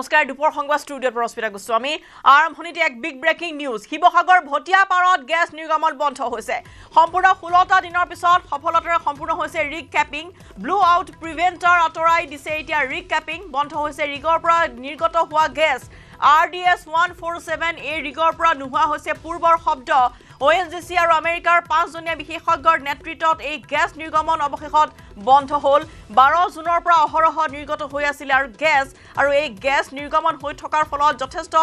নমস্কাৰ দুপৰ সংবাদ ষ্টুডিঅ'ত ৰশ্মিতা গোস্বামী আৰম্ভণিতে এক বিগ ব্ৰেকিং নিউজ শিৱসাগৰ ভটিয়াপাৰত গেছ নিৰ্গমন বন্ধ হৈছে সম্পূৰ্ণ 16টা দিনৰ পিছত সফলতাৰে সম্পূৰ্ণ হৈছে rig capping blue out preventer আঁতৰাই দিছে এতিয়া ৰিগ ক্যাপিং বন্ধ হৈছে ৰিগৰ পৰা নিৰ্গত হোৱা গেছ RDS 147 এই ৰিগৰ পৰা নোহোৱা হৈছে পূৰ্বৰ শব্দ ONGC আৰু আমেৰিকাৰ 5 জনীয়া বিশেষজ্ঞৰ নেতৃত্বত এই গেছ নিৰ্গমন অৱশেষত বন্ধ হ'ল 12 জুনৰ পৰা অহৰহ নিৰ্গত হৈ আছিল আৰু এই গেছ নিৰ্গমন হৈ থকাৰ ফলত যথেষ্ট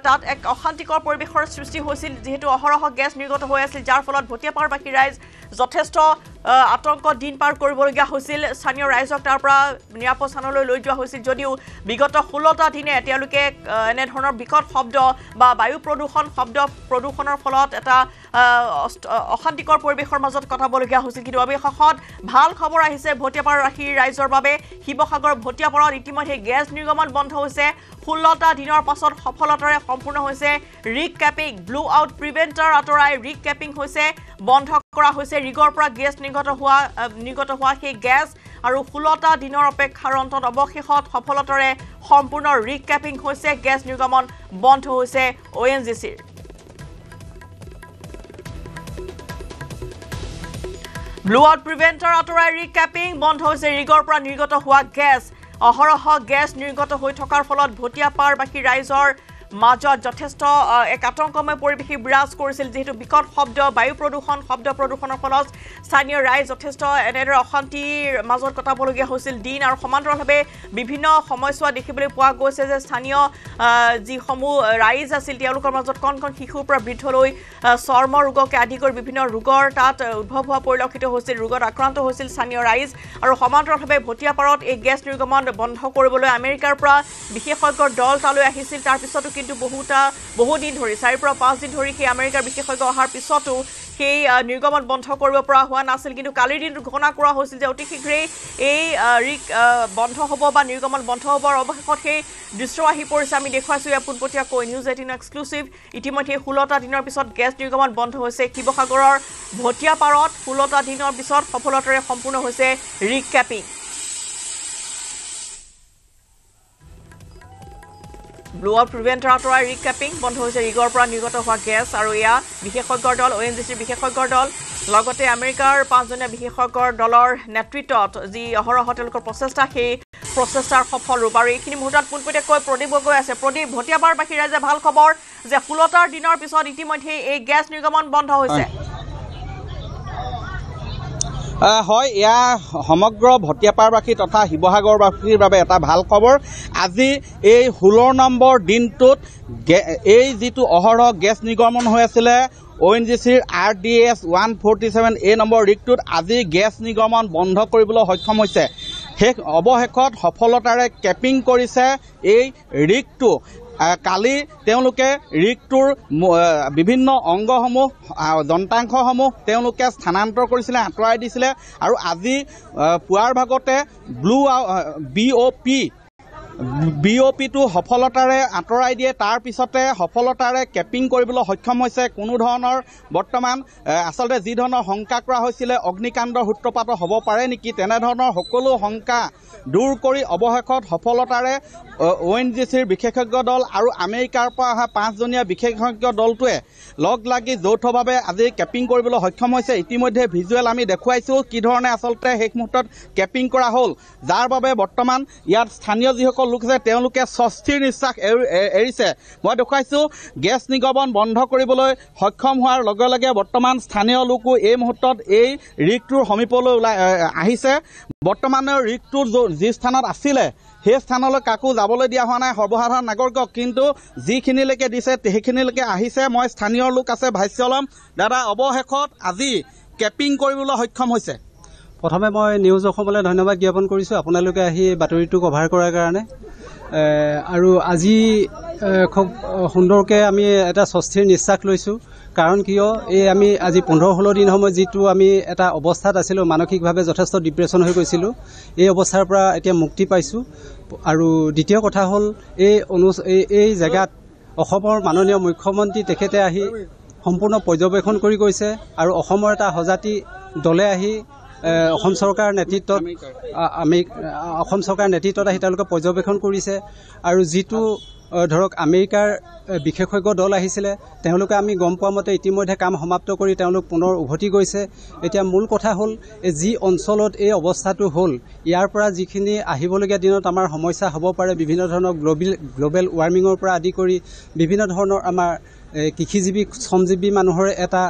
তাত এক অশান্তিকৰ পৰিবেশৰ সৃষ্টি হৈছিল যেহেতু অহৰহ গেছ নিৰ্গত হৈ আছিল যাৰ ফলত ভটিয়াপাৰবাসী ৰাইজ যথেষ্ট আতংক দিন পাৰ কৰিবলগীয়া হৈছিল স্থানীয় ৰাইজক তাৰ পৰা নিৰাপদ স্থানলৈ লৈ যোৱা হৈছিল যদিও বিগত 16টা দিনে তেওঁলোকে এনে ধৰণৰ বিকট শব্দ বা বায়ু প্ৰদূষণ শব্দ প্ৰদূষণৰ ফলত এটা অশান্তিকৰ পৰিবেশৰ মাজত কটাবলগীয়া হৈছিল কিন্তু অৱশেষত ভাল খবৰ আহিছে ভটিয়াপাৰবাসী ৰাইজৰ বাবে শিৱসাগৰ ভটিয়াপাৰত ইতিমধ্যে গেছ নিৰ্গমন বন্ধ হৈছে 16টা দিনৰ পাছত সফলতাৰে সম্পূৰ্ণ হৈছে rig capping blue out preventer আঁতৰাই ৰিগ ক্যাপিং হৈছে বন্ধ কৰা হৈছে ৰিগৰ পৰা গেছ নিৰ্গত হোৱা সেই গেছ আৰু 16টা দিনৰ অপেক্ষাৰ অন্তত অৱশেষত সফলতাৰে সম্পূৰ্ণ ৰিগ ক্যাপিং হৈছে গেছ নিৰ্গমন বন্ধ হৈছে ONGCৰ ব্লু আউট প্ৰিভেন্টাৰ আঁতৰাই ৰিগ ক্যাপিং বন্ধ হৈছে ৰিগৰ পৰা নিৰ্গত হোৱা গেছ অহৰহ গেছ নিৰ্গত হৈ থকাৰ ফলত ভটিয়াপাৰবাসী ৰাইজৰ মাজত যথেষ্ট এক আতংকময় পৰিবেশ বিৰাজ কৰিছিল যেহেতু বিকট শব্দ বায়ু প্ৰদূষণ শব্দ প্ৰদূষণৰ ফলত স্থানীয় ৰাইজ যথেষ্ট এনেদৰে অশান্তিৰ মাজত কটাবলগীয়া হৈছিল দিন আৰু সমান্তৰালভাৱে বিভিন্ন সমস্যা দেখিবলৈ পোৱা গৈছে যে স্থানীয় যিসমূহ ৰাইজ আছিল তেওঁলোকৰ মাজত কণ শিশুৰ পৰা বৃদ্ধলৈ চৰ্ম ৰোগকে আদি কৰি বিভিন্ন ৰোগৰ তাত উদ্ভৱ হোৱা পৰিলক্ষিত হৈছিল ৰোগত আক্ৰান্ত হৈছিল স্থানীয় ৰাইজ আৰু সমান্তৰালভাৱে ভটিয়াপাৰত এই গেছ নিৰ্গমন বন্ধ কৰিবলৈ আমেৰিকাৰ পৰা বিশেষজ্ঞৰ দল তালৈ আহিছিল তাৰ পিছতো কিন্তু বহু দিন ধৰি 4 পৰা 5 দিন ধৰি সেই আমেৰিকাৰ বিশেষজ্ঞ অহাৰ পিছতো সেই নিৰ্গমন বন্ধ কৰিব পৰা হোৱা নাছিল কিন্তু কালিৰ দিন ঘোষণা কৰা হৈছিল যে অতি শীঘ্ৰেই এই ৰিগ বন্ধ হ'ব বা নিৰ্গমন বন্ধ হ'ব আৰু অৱশেষত সেই দৃশ্য আহি পৰিছে আমি দেখুৱাইছো পোনপটীয়াকৈ নিউজ 18 এক্সক্লুসিভ ইতিমধ্যে 16টা দিনৰ পিছত গেছ নিৰ্গমন বন্ধ হৈছে শিৱসাগৰৰ ভটিয়াপাৰত 16টা দিনৰ পিছত সফলতাৰে সম্পূৰ্ণ হৈছে rig capping blue out preventer আঁতৰাই ৰিগ ক্যাপিং বন্ধ হৈছে ৰিগৰ পৰা নিৰ্গত হোৱা গেছ আৰু এয়া বিশেষজ্ঞৰ দল ONGCৰ বিশেষজ্ঞৰ দল লগতে আমেৰিকাৰ 5 জনীয়া বিশেষজ্ঞৰ দলৰ নেতৃত্বত যি অহৰহ তেওঁলোকৰ প্ৰচেষ্টা সেই প্ৰচেষ্টাৰ সফল ৰূপ আৰু এইখিনি মুহূৰ্তত পোনপটীয়াকৈ প্ৰদীপ গগৈ আছে প্ৰদীপ ভটিয়াপাৰবাসী ৰাইজে ভাল খবৰ যে 16টাৰ দিনৰ পিছত ইতিমধ্যে এই গেছ নিৰ্গমন বন্ধ হৈছে হয় এয়া সমগ্ৰ ভটিয়াপাৰবাসী তথা শিৱসাগৰবাসীৰ বাবে এটা ভাল খবৰ আজি এই 16 নম্বৰ দিনটোত এই যিটো অহৰহ গেছ নিৰ্গমন হৈ আছিলে ONGCৰ RDS 147 এই নম্বৰ ৰিগটোত আজি গেছ নিৰ্গমন বন্ধ কৰিবলৈ সক্ষম হৈছে অৱশেষত সফলতাৰে ক্যাপিং কৰিছে এই ৰিগটো কালি তেওঁলোকে ৰিগটোৰ বিভিন্ন অংগসমূহ যন্ত্ৰাংশসমূহ তেওঁলোকে স্থানান্তৰ কৰিছিলে আঁতৰাই দিছিলে আৰু আজি পুৱাৰ ভাগতে BOP-টো সফলতাৰে আঁতৰাই দিয়ে তাৰ পিছতে সফলতাৰে ক্যাপিং কৰিবলৈ সক্ষম হৈছে কোনো ধৰণৰ বৰ্তমান আচলতে যি ধৰণৰ শংকা কৰা হৈছিলে অগ্নিকাণ্ডৰ সূত্ৰপাত হ'ব পাৰে নেকি তেনে ধৰণৰ সকলো শংকা দূৰ কৰি অৱশেষত সফলতাৰে ONGCৰ বিশেষজ্ঞ দল আৰু আমেৰিকাৰ পৰা অহা 5 জনীয়া বিশেষজ্ঞ দলটোৱে লগ লাগি যৌথভাৱে আজি ক্যাপিং কৰিবলৈ সক্ষম হৈছে ইতিমধ্যে ভিজুৱেল আমি দেখুৱাইছো কি ধৰণে আচলতে শেষ মুহূৰ্তত ক্যাপিং কৰা হ'ল যাৰ বাবে বৰ্তমান ইয়াত স্থানীয় যিসকল লোক আছে তেওঁলোকে স্বস্তিৰ নিশ্বাস এৰিছে মই দেখুৱাইছো গেছ নিৰ্গমন বন্ধ কৰিবলৈ সক্ষম হোৱাৰ লগে লগে বৰ্তমান স্থানীয় লোকো এই মুহূৰ্তত এই ৰিগটোৰ সমীপলৈ আহিছে বৰ্তমানৰ ৰিগটো যি স্থানত আছিলে সেই স্থানলৈ কাকো যাবলৈ দিয়া হোৱা নাই সৰ্বসাধাৰণ নাগৰিকক কিন্তু যিখিনিলৈকে দিছে সেইখিনিলৈকে আহিছে মই স্থানীয় লোক আছে ভাষ্যলম দাদা অৱশেষত আজি ক্যাপিং কৰিবলৈ সক্ষম হৈছে প্ৰথমে মই নিউজ অসমলৈ ধন্যবাদ জ্ঞাপন কৰিছোঁ আপোনালোকে আহি বাতৰিটো কভাৰ কৰাৰ কাৰণে আৰু আজি খুব সুন্দৰকৈ আমি এটা স্বস্তিৰ নিশ্বাস লৈছোঁ কাৰণ কিয় এই আমি আজি 15-16 দিন সময় যিটো আমি এটা অৱস্থাত আছিলোঁ মানসিকভাৱে যথেষ্ট ডিপ্ৰেছন হৈ গৈছিলোঁ এই অৱস্থাৰ পৰা এতিয়া মুক্তি পাইছোঁ আৰু দ্বিতীয় কথা হ'ল এই জেগাত অসমৰ মাননীয় মুখ্যমন্ত্ৰী তেখেতে আহি সম্পূৰ্ণ পৰ্যবেক্ষণ কৰি গৈছে আৰু অসমৰ এটা সজাতি দলে আহি অসম চৰকাৰৰ নেতৃত্বত অসম চৰকাৰৰ নেতৃত্বত আহি তেওঁলোকে পৰ্যবেক্ষণ কৰিছে আৰু যিটো ধৰক আমেৰিকাৰ বিশেষজ্ঞ দল আহিছিলে তেওঁলোকে আমি গম পোৱা মতে ইতিমধ্যে কাম সমাপ্ত কৰি তেওঁলোক পুনৰ উভতি গৈছে এতিয়া মূল কথা হ'ল যি অঞ্চলত এই অৱস্থাটো হ'ল ইয়াৰ পৰা যিখিনি আহিবলগীয়া দিনত আমাৰ সমস্যা হ'ব পাৰে বিভিন্ন ধৰণৰ গ্লোবেল ৱাৰ্মিঙৰ পৰা আদি কৰি বিভিন্ন ধৰণৰ আমাৰ কৃষিজীৱী শ্ৰমজীৱী মানুহৰ এটা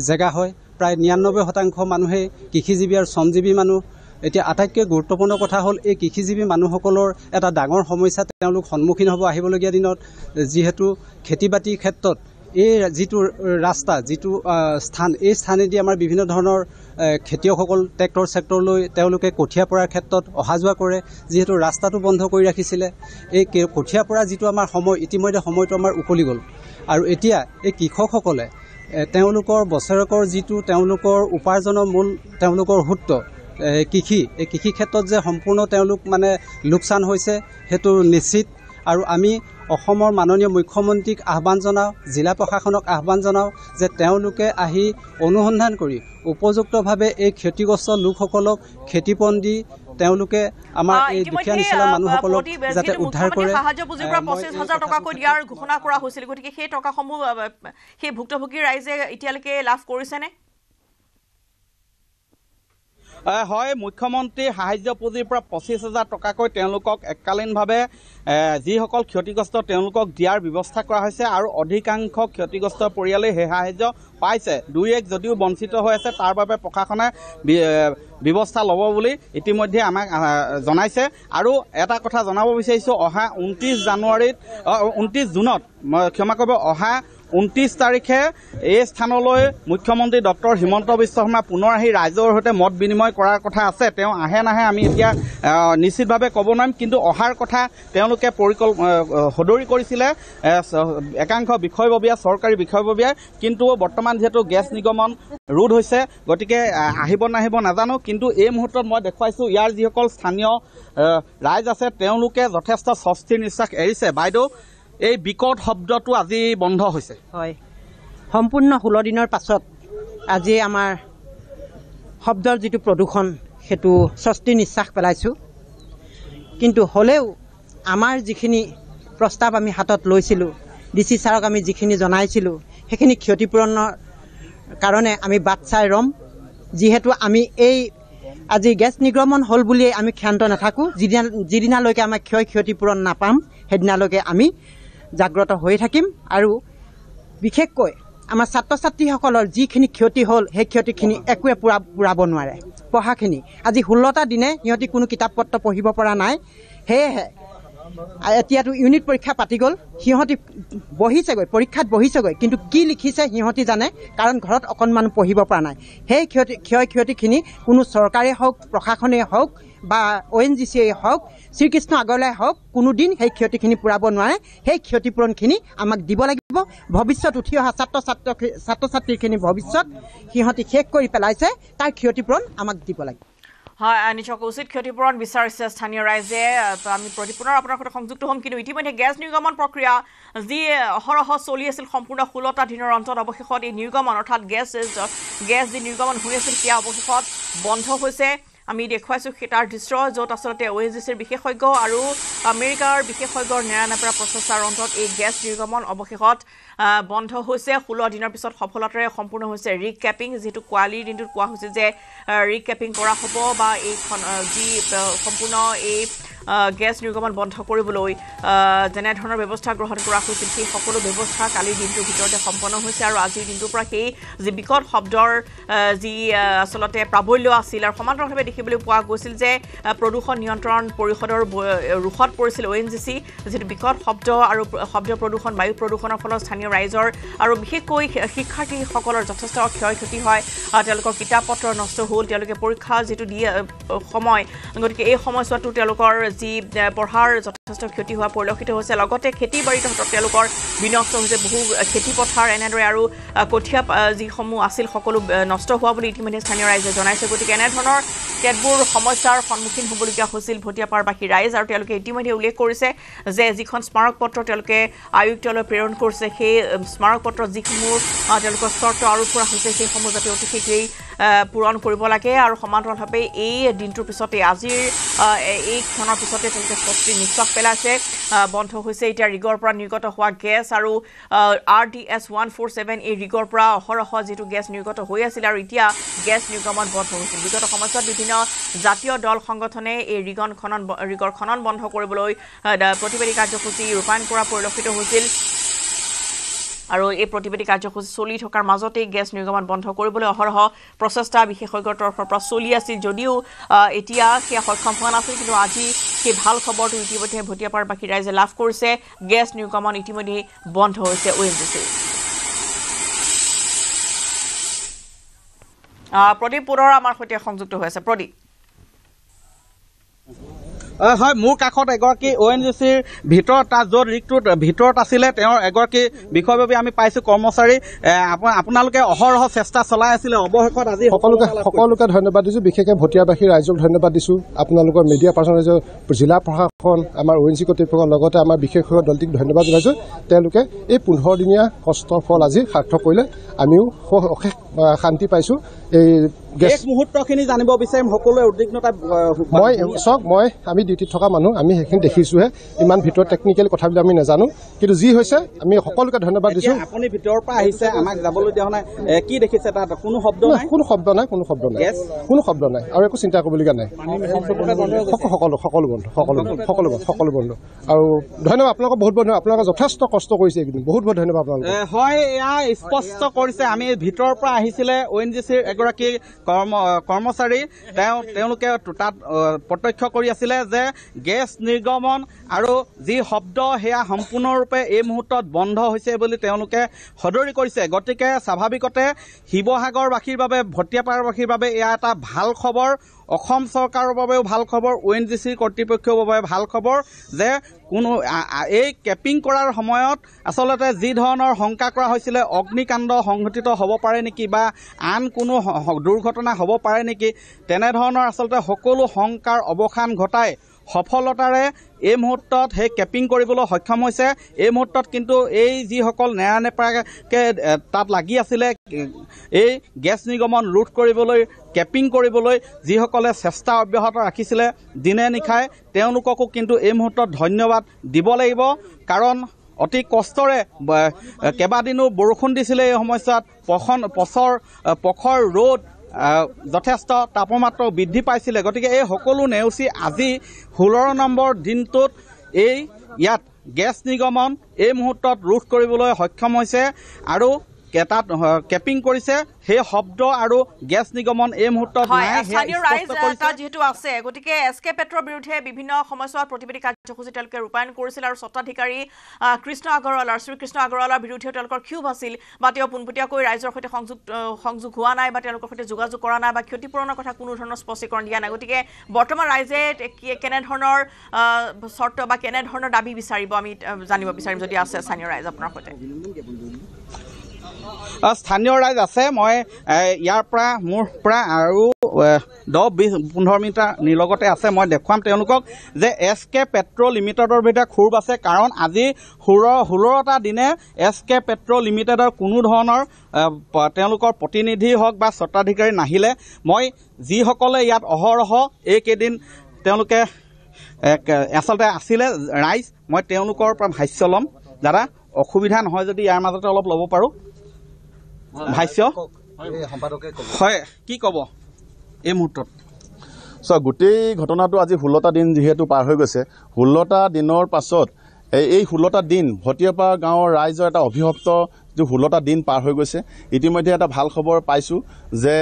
জেগা হয় প্ৰায় ৯৯% মানুহে কৃষিজীৱী আৰু শ্ৰমজীৱী মানুহ এতিয়া আটাইতকৈ গুৰুত্বপূৰ্ণ কথা হ'ল এই কৃষিজীৱী মানুহসকলৰ এটা ডাঙৰ সমস্যা তেওঁলোক সন্মুখীন হ'ব আহিবলগীয়া দিনত যিহেতু খেতি বাতিৰ ক্ষেত্ৰত এই যিটো ৰাস্তা যিটো স্থান এই স্থানেদি আমাৰ বিভিন্ন ধৰণৰ খেতিয়কসকল ট্ৰেক্টৰ চেক্টৰলৈ তেওঁলোকে কঠীয়া পৰাৰ ক্ষেত্ৰত অহা যোৱা কৰে যিহেতু ৰাস্তাটো বন্ধ কৰি ৰাখিছিলে এই কঠীয়া পৰা যিটো আমাৰ সময় ইতিমধ্যে সময়টো আমাৰ উকলি গ'ল আৰু এতিয়া এই কৃষকসকলে তেওঁলোকৰ বছৰেকৰ যিটো তেওঁলোকৰ উপাৰ্জনৰ মূল তেওঁলোকৰ সূত্ৰ কৃষি এই কৃষি ক্ষেত্ৰত যে সম্পূৰ্ণ তেওঁলোক মানে লোকচান হৈছে সেইটো নিশ্চিত আৰু আমি অসমৰ মাননীয় মুখ্যমন্ত্ৰীক আহ্বান জনাওঁ জিলা প্ৰশাসনক আহ্বান জনাওঁ যে তেওঁলোকে আহি অনুসন্ধান কৰি উপযুক্তভাৱে এই ক্ষতিগ্ৰস্ত লোকসকলক খেতিপণ দি তেওঁলোকে আমাৰ এই দুখীয়া নিচলা মানুহসকলক যাতে উদ্ধাৰ কৰে সাহায্য পুঁজিৰ পৰা ২৫,০০০ টকাকৈ দিয়াৰ ঘোষণা কৰা হৈছিল গতিকে সেই টকাসমূহ সেই ভুক্তভোগী ৰাইজে এতিয়ালৈকে লাভ কৰিছেনে হয় মুখ্যমন্ত্ৰী সাহায্য পুঁজিৰ পৰা ২৫,০০০ টকাকৈ তেওঁলোকক এককালীনভাৱে যিসকল ক্ষতিগ্ৰস্ত তেওঁলোকক দিয়াৰ ব্যৱস্থা কৰা হৈছে আৰু অধিকাংশ ক্ষতিগ্ৰস্ত পৰিয়ালে সেই সাহায্য পাইছে ২-১ যদিও বঞ্চিত হৈ আছে তাৰ বাবে প্ৰশাসনে ব্যৱস্থা ল'ব বুলি ইতিমধ্যে আমাক জনাইছে আৰু এটা কথা জনাব বিচাৰিছোঁ অহা ২৯ জুনত ক্ষমা কৰিব অহা ২৯ তাৰিখে এই স্থানলৈ মুখ্যমন্ত্ৰী ডক্টৰ হিমন্ত বিশ্ব শৰ্মা পুনৰ আহি ৰাইজৰ সৈতে মত বিনিময় কৰাৰ কথা আছে তেওঁ আহে নাহে আমি এতিয়া নিশ্চিতভাৱে ক'ব নোৱাৰিম কিন্তু অহাৰ কথা তেওঁলোকে সদৰি কৰিছিলে একাংশ বিষয়ববীয়া চৰকাৰী বিষয়ববীয়াই কিন্তু বৰ্তমান যিহেতু গেছ নিগমন ৰোধ হৈছে গতিকে আহিব নাহিব নাজানো কিন্তু এই মুহূৰ্তত মই দেখুৱাইছোঁ ইয়াৰ যিসকল স্থানীয় ৰাইজ আছে তেওঁলোকে যথেষ্ট স্বস্তিৰ নিশ্বাস এৰিছে বাইদেউ এই বিকট শব্দটো আজি বন্ধ হৈছে হয় সম্পূৰ্ণ 16 দিনৰ পাছত আজি আমাৰ শব্দৰ যিটো প্ৰদূষণ সেইটো স্বস্তি নিশ্বাস পেলাইছোঁ কিন্তু হ'লেও আমাৰ যিখিনি প্ৰস্তাৱ আমি হাতত লৈছিলোঁ ডিচি ছাৰক আমি যিখিনি জনাইছিলোঁ সেইখিনি ক্ষতিপূৰণৰ কাৰণে আমি বাট চাই ৰম যিহেতু আমি এই আজি গেছ নিৰ্গমন হ'ল বুলিয়ে আমি ক্ষান্ত নাথাকোঁ যিদিনালৈকে আমাৰ ক্ষতিপূৰণ নাপাম সেইদিনালৈকে আমি জাগ্ৰত হৈ থাকিম আৰু বিশেষকৈ আমাৰ ছাত্ৰ ছাত্ৰীসকলৰ যিখিনি ক্ষতি হ'ল সেই ক্ষতিখিনি একোৱে পূৰাব নোৱাৰে পঢ়াখিনি আজি 16টা দিনে সিহঁতি কোনো কিতাপ পত্ৰ পঢ়িব পৰা নাই সেয়েহে এতিয়াতো ইউনিট পৰীক্ষা পাতি গ'ল সিহঁতি বহিছেগৈ পৰীক্ষাত বহিছেগৈ কিন্তু কি লিখিছে সিহঁতি জানে কাৰণ ঘৰত অকণমান পঢ়িব পৰা নাই সেই ক্ষয়ক্ষতিখিনি কোনো চৰকাৰে হওক প্ৰশাসনেই হওক বা ONGCয়ে হওক শ্ৰীকৃষ্ণ আগৰৱালাই হওক কোনোদিন সেই ক্ষতিখিনি পূৰাব নোৱাৰে সেই ক্ষতিপূৰণখিনি আমাক দিব লাগিব ভৱিষ্যত উঠি অহা ছাত্ৰ ছাত্ৰীখিনি ভৱিষ্যত সিহঁতি শেষ কৰি পেলাইছে তাৰ ক্ষতিপূৰণ আমাক দিব লাগিব হয় নিশ্চয় উচিত ক্ষতিপূৰণ বিচাৰিছে স্থানীয় ৰাইজে আমি পুনৰ আপোনাৰ সৈতে সংযুক্ত হ'ম কিন্তু ইতিমধ্যে গেছ নিৰ্গমন প্ৰক্ৰিয়া যি অহৰহ চলি আছিল সম্পূৰ্ণ 16টা দিনৰ অন্তত অৱশেষত এই নিৰ্গমন অৰ্থাৎ গেছ যি নিৰ্গমন হৈ আছিল সেয়া অৱশেষত বন্ধ হৈছে আমি দেখুৱাইছোঁ তাৰ দৃশ্য য'ত আচলতে ONGCৰ বিশেষজ্ঞ আৰু আমেৰিকাৰ বিশেষজ্ঞৰ নেৰানেপেৰা প্ৰচেষ্টাৰ অন্তত এই গেছ নিৰ্গমন অৱশেষত বন্ধ হৈছে 16 দিনৰ পিছত সফলতাৰে সম্পূৰ্ণ হৈছে ৰিকেপিং যিটো কোৱালিৰ দিনটোত কোৱা হৈছে যে ৰিকেপিং কৰা হ'ব বা এইখন যি সম্পূৰ্ণ এই গেছ নিৰ্গমন বন্ধ কৰিবলৈ যেনে ধৰণৰ ব্যৱস্থা গ্ৰহণ কৰা হৈছিল সেই সকলো ব্যৱস্থা কালিৰ দিনটোৰ ভিতৰতে সম্পন্ন হৈছে আৰু আজিৰ দিনটোৰ পৰা সেই যি বিকট শব্দৰ যি আচলতে প্ৰাবল্য আছিল আৰু সমান্তৰালভাৱে দেখিবলৈ পোৱা গৈছিল যে প্ৰদূষণ নিয়ন্ত্ৰণ পৰিষদৰ ৰোষত পৰিছিল ONGC যিটো বিকট শব্দ আৰু শব্দ প্ৰদূষণ বায়ু প্ৰদূষণৰ ফলত স্থানীয় ৰাইজৰ আৰু বিশেষকৈ শিক্ষাৰ্থীসকলৰ যথেষ্ট ক্ষয়ক্ষতি হয় তেওঁলোকৰ কিতাপ পত্ৰ নষ্ট হ'ল তেওঁলোকে পৰীক্ষা যিটো দিয়ে সময় গতিকে এই সময়ছোৱাতো তেওঁলোকৰ যি পঢ়াৰ যথেষ্ট ক্ষতি হোৱা পৰিলক্ষিত হৈছে লগতে খেতি বাৰীত তেওঁলোকৰ বিনষ্ট হৈছে বহু খেতি পথাৰ এনেদৰে আৰু কঠীয়া যিসমূহ আছিল সকলো নষ্ট হোৱা বুলি ইতিমধ্যে স্থানীয় ৰাইজে জনাইছে গতিকে এনেধৰণৰ কেতবোৰ সমস্যাৰ সন্মুখীন হ'বলগীয়া হৈছিল ভটিয়াপাৰবাসী ৰাইজ আৰু তেওঁলোকে ইতিমধ্যে উল্লেখ কৰিছে যে যিখন স্মাৰক পত্ৰ তেওঁলোকে আয়ুক্তলৈ প্ৰেৰণ কৰিছে সেই স্মাৰক পত্ৰত যিসমূহ তেওঁলোকৰ চৰ্ত আৰোপ কৰা হৈছে সেইসমূহ যাতে অতি শীঘ্ৰেই পূৰণ কৰিব লাগে আৰু সমান্তৰালভাৱে এই দিনটোৰ পিছতে আজিৰ এই ক্ষণৰ পিছতে তেওঁলোকে স্বস্তি নিশ্বাস পেলাইছে বন্ধ হৈছে এতিয়া ৰিগৰ পৰা নিৰ্গত হোৱা গেছ আৰু RDS 147 এই ৰিগৰ পৰা অহৰহ যিটো গেছ নিৰ্গত হৈ আছিল আৰু এতিয়া গেছ নিৰ্গমন বন্ধ হৈছিল বিগত সময়ছোৱাত বিভিন্ন জাতীয় দল সংগঠনে এই ৰিগৰ খনন বন্ধ কৰিবলৈ প্ৰতিবাদী কাৰ্যসূচী ৰূপায়ণ কৰা পৰিলক্ষিত হৈছিল আৰু এই প্ৰতিবাদী কাৰ্যসূচী চলি থকাৰ মাজতে গেছ নিৰ্গমন বন্ধ কৰিবলৈ অহৰহ প্ৰচেষ্টা বিশেষজ্ঞৰ তৰফৰ পৰা চলি আছিল যদিও এতিয়া সেয়া সক্ষম হোৱা নাছিল কিন্তু আজি সেই ভাল খবৰটো ইতিমধ্যে ভটিয়াপাৰবাসী ৰাইজে লাভ কৰিছে গেছ নিৰ্গমন ইতিমধ্যে বন্ধ হৈছে ONGC প্ৰদীপ পুৰৰ আমাৰ সৈতে সংযুক্ত হৈ আছে প্ৰদীপ হয় মোৰ কাষত এগৰাকী ONGCৰ ভিতৰত তাত য'ত ৰিকটোত ভিতৰত আছিলে তেওঁৰ এগৰাকী বিষয়ববী আমি পাইছোঁ কৰ্মচাৰী আপোনালোকে অহৰহ চেষ্টা চলাই আছিলে অৱশেষত আজি সকলোকে ধন্যবাদ দিছোঁ বিশেষকৈ ভটিয়াবাসী ৰাইজক ধন্যবাদ দিছোঁ আপোনালোকৰ মিডিয়া পাৰ্চন জিলা প্ৰশাসন আমাৰ ONGC কৰ্তৃপক্ষৰ লগতে আমাৰ বিশেষজ্ঞ দলটিক ধন্যবাদ জনাইছোঁ তেওঁলোকে এই 15 দিনীয়া কষ্টৰ ফল আজি সাৰ্থক কৰিলে আমিও অশেষ শান্তি পাইছোঁ এই গেছ মুহূৰ্তখিনি জানিব বিচাৰিম সকলোৱে উদ্বিগ্নতা মই আমি ডিউটিত থকা মানুহ আমি সেইখিনি দেখিছোঁহে ইমান ভিতৰত টেকনিকেল কথাবিলাক আমি নাজানো কিন্তু যি হৈছে আমি সকলোকে ধন্যবাদ দিছোঁ আপুনি ভিতৰৰ পৰা আহিছে আমাক যাবলৈ দিয়া নাই কি দেখিছে তাত কোনো শব্দ নাই আৰু একো চিন্তা কৰিবলগীয়া নাই সকলো বন্ধ আৰু ধন্যবাদ আপোনালোকক বহুত ধন্যবাদ আপোনালোকে যথেষ্ট কষ্ট কৰিছে এইকেইদিন বহুত ধন্যবাদ আপোনালোক হয় এয়া স্পষ্ট কৰিছে আমি ভিতৰৰ পৰা আহিছিলে ONGCৰ এগৰাকী কৰ্মচাৰী তেওঁলোকে তাত প্ৰত্যক্ষ কৰি আছিলে যে গেছ নিৰ্গমন আৰু যি শব্দ সেয়া সম্পূৰ্ণৰূপে এই মুহূৰ্তত বন্ধ হৈছে বুলি তেওঁলোকে সদৰি কৰিছে গতিকে স্বাভাৱিকতে শিৱসাগৰবাসীৰ বাবে ভটিয়াপাৰবাসীৰ বাবে এয়া এটা ভাল খবৰ অসম চৰকাৰৰ বাবেও ভাল খবৰ ONGCৰ কৰ্তৃপক্ষৰ বাবে ভাল খবৰ যে কোনো এই কেপিং কৰাৰ সময়ত আচলতে যি ধৰণৰ শংকা কৰা হৈছিলে অগ্নিকাণ্ড সংঘটিত হ'ব পাৰে নেকি বা আন কোনো দুৰ্ঘটনা হ'ব পাৰে নেকি তেনেধৰণৰ আচলতে সকলো শংকাৰ অৱসান ঘটাই সফলতাৰে এই মুহূৰ্তত সেই কেপিং কৰিবলৈ সক্ষম হৈছে এই মুহূৰ্তত কিন্তু এই যিসকল নেৰানেপেৰাকৈ তাত লাগি আছিলে এই গেছ নিৰ্গমন ৰোধ কৰিবলৈ কেপিং কৰিবলৈ যিসকলে চেষ্টা অব্যাহত ৰাখিছিলে দিনে নিশাই তেওঁলোককো কিন্তু এই মুহূৰ্তত ধন্যবাদ দিব লাগিব কাৰণ অতি কষ্টৰে কেইবাদিনো বৰষুণ দিছিলে এই সময়ছোৱাত প্ৰখৰ ৰ'দ যথেষ্ট তাপমাত্ৰা বৃদ্ধি পাইছিলে গতিকে এই সকলো নেওচি আজি 16 নম্বৰ দিনটোত ইয়াত গেছ নিৰ্গমন এই মুহূৰ্তত ৰোধ কৰিবলৈ সক্ষম হৈছে আৰু তাত কেপিং কৰিছে সেই শব্দ আৰু গেছ নিৰ্গমন এই মুহূৰ্তত যিহেতু আছে গতিকে SK পেট্ৰৰ বিৰুদ্ধে বিভিন্ন সময়ছোৱাত প্ৰতিবাদী কাৰ্যসূচী তেওঁলোকে ৰূপায়ণ কৰিছিল আৰু স্বত্বাধিকাৰী শ্ৰীকৃষ্ণ আগৰৱালাৰ বিৰুদ্ধে তেওঁলোকৰ ক্ষোভ আছিল বা তেওঁ পোনপটীয়াকৈ ৰাইজৰ সৈতে সংযোগ হোৱা নাই বা তেওঁলোকৰ সৈতে যোগাযোগ কৰা নাই বা ক্ষতিপূৰণৰ কথা কোনো ধৰণৰ স্পষ্টীকৰণ দিয়া নাই গতিকে বৰ্তমান ৰাইজে কেনেধৰণৰ চৰ্ত বা কেনেধৰণৰ দাবী বিচাৰিব আমি জানিব বিচাৰিম যদি আছে স্থানীয় ৰাইজ আপোনাৰ সৈতে স্থানীয় ৰাইজ আছে মই ইয়াৰ পৰা মোৰ পৰা আৰু 10-15 মিটাৰ নিলগতে আছে মই দেখুৱাম তেওঁলোকক যে SK পেট্ৰ লিমিটেডৰ ভিতৰত খুব আছে কাৰণ আজি 16টা দিনে SK পেট্ৰ লিমিটেডৰ কোনো ধৰণৰ তেওঁলোকৰ প্ৰতিনিধি হওক বা স্বত্বাধিকাৰী নাহিলে মই যিসকলে ইয়াত অহৰহ এইকেইদিন তেওঁলোকে আচলতে আছিলে ৰাইজ মই তেওঁলোকৰ পৰা ভাষ্য ল'ম দাদা অসুবিধা নহয় যদি ইয়াৰ মাজতে অলপ ল'ব পাৰোঁ ভাষ্য হয় কি ক'ব এই মুহূৰ্তত গোটেই ঘটনাটো আজি 16টা দিন যিহেতু পাৰ হৈ গৈছে 16টা দিনৰ পাছত এই 16টা দিন ভটিয়াপাৰ গাঁৱৰ ৰাইজৰ এটা অভিশপ্ত যে 16টা দিন পাৰ হৈ গৈছে ইতিমধ্যে এটা ভাল খবৰ পাইছোঁ যে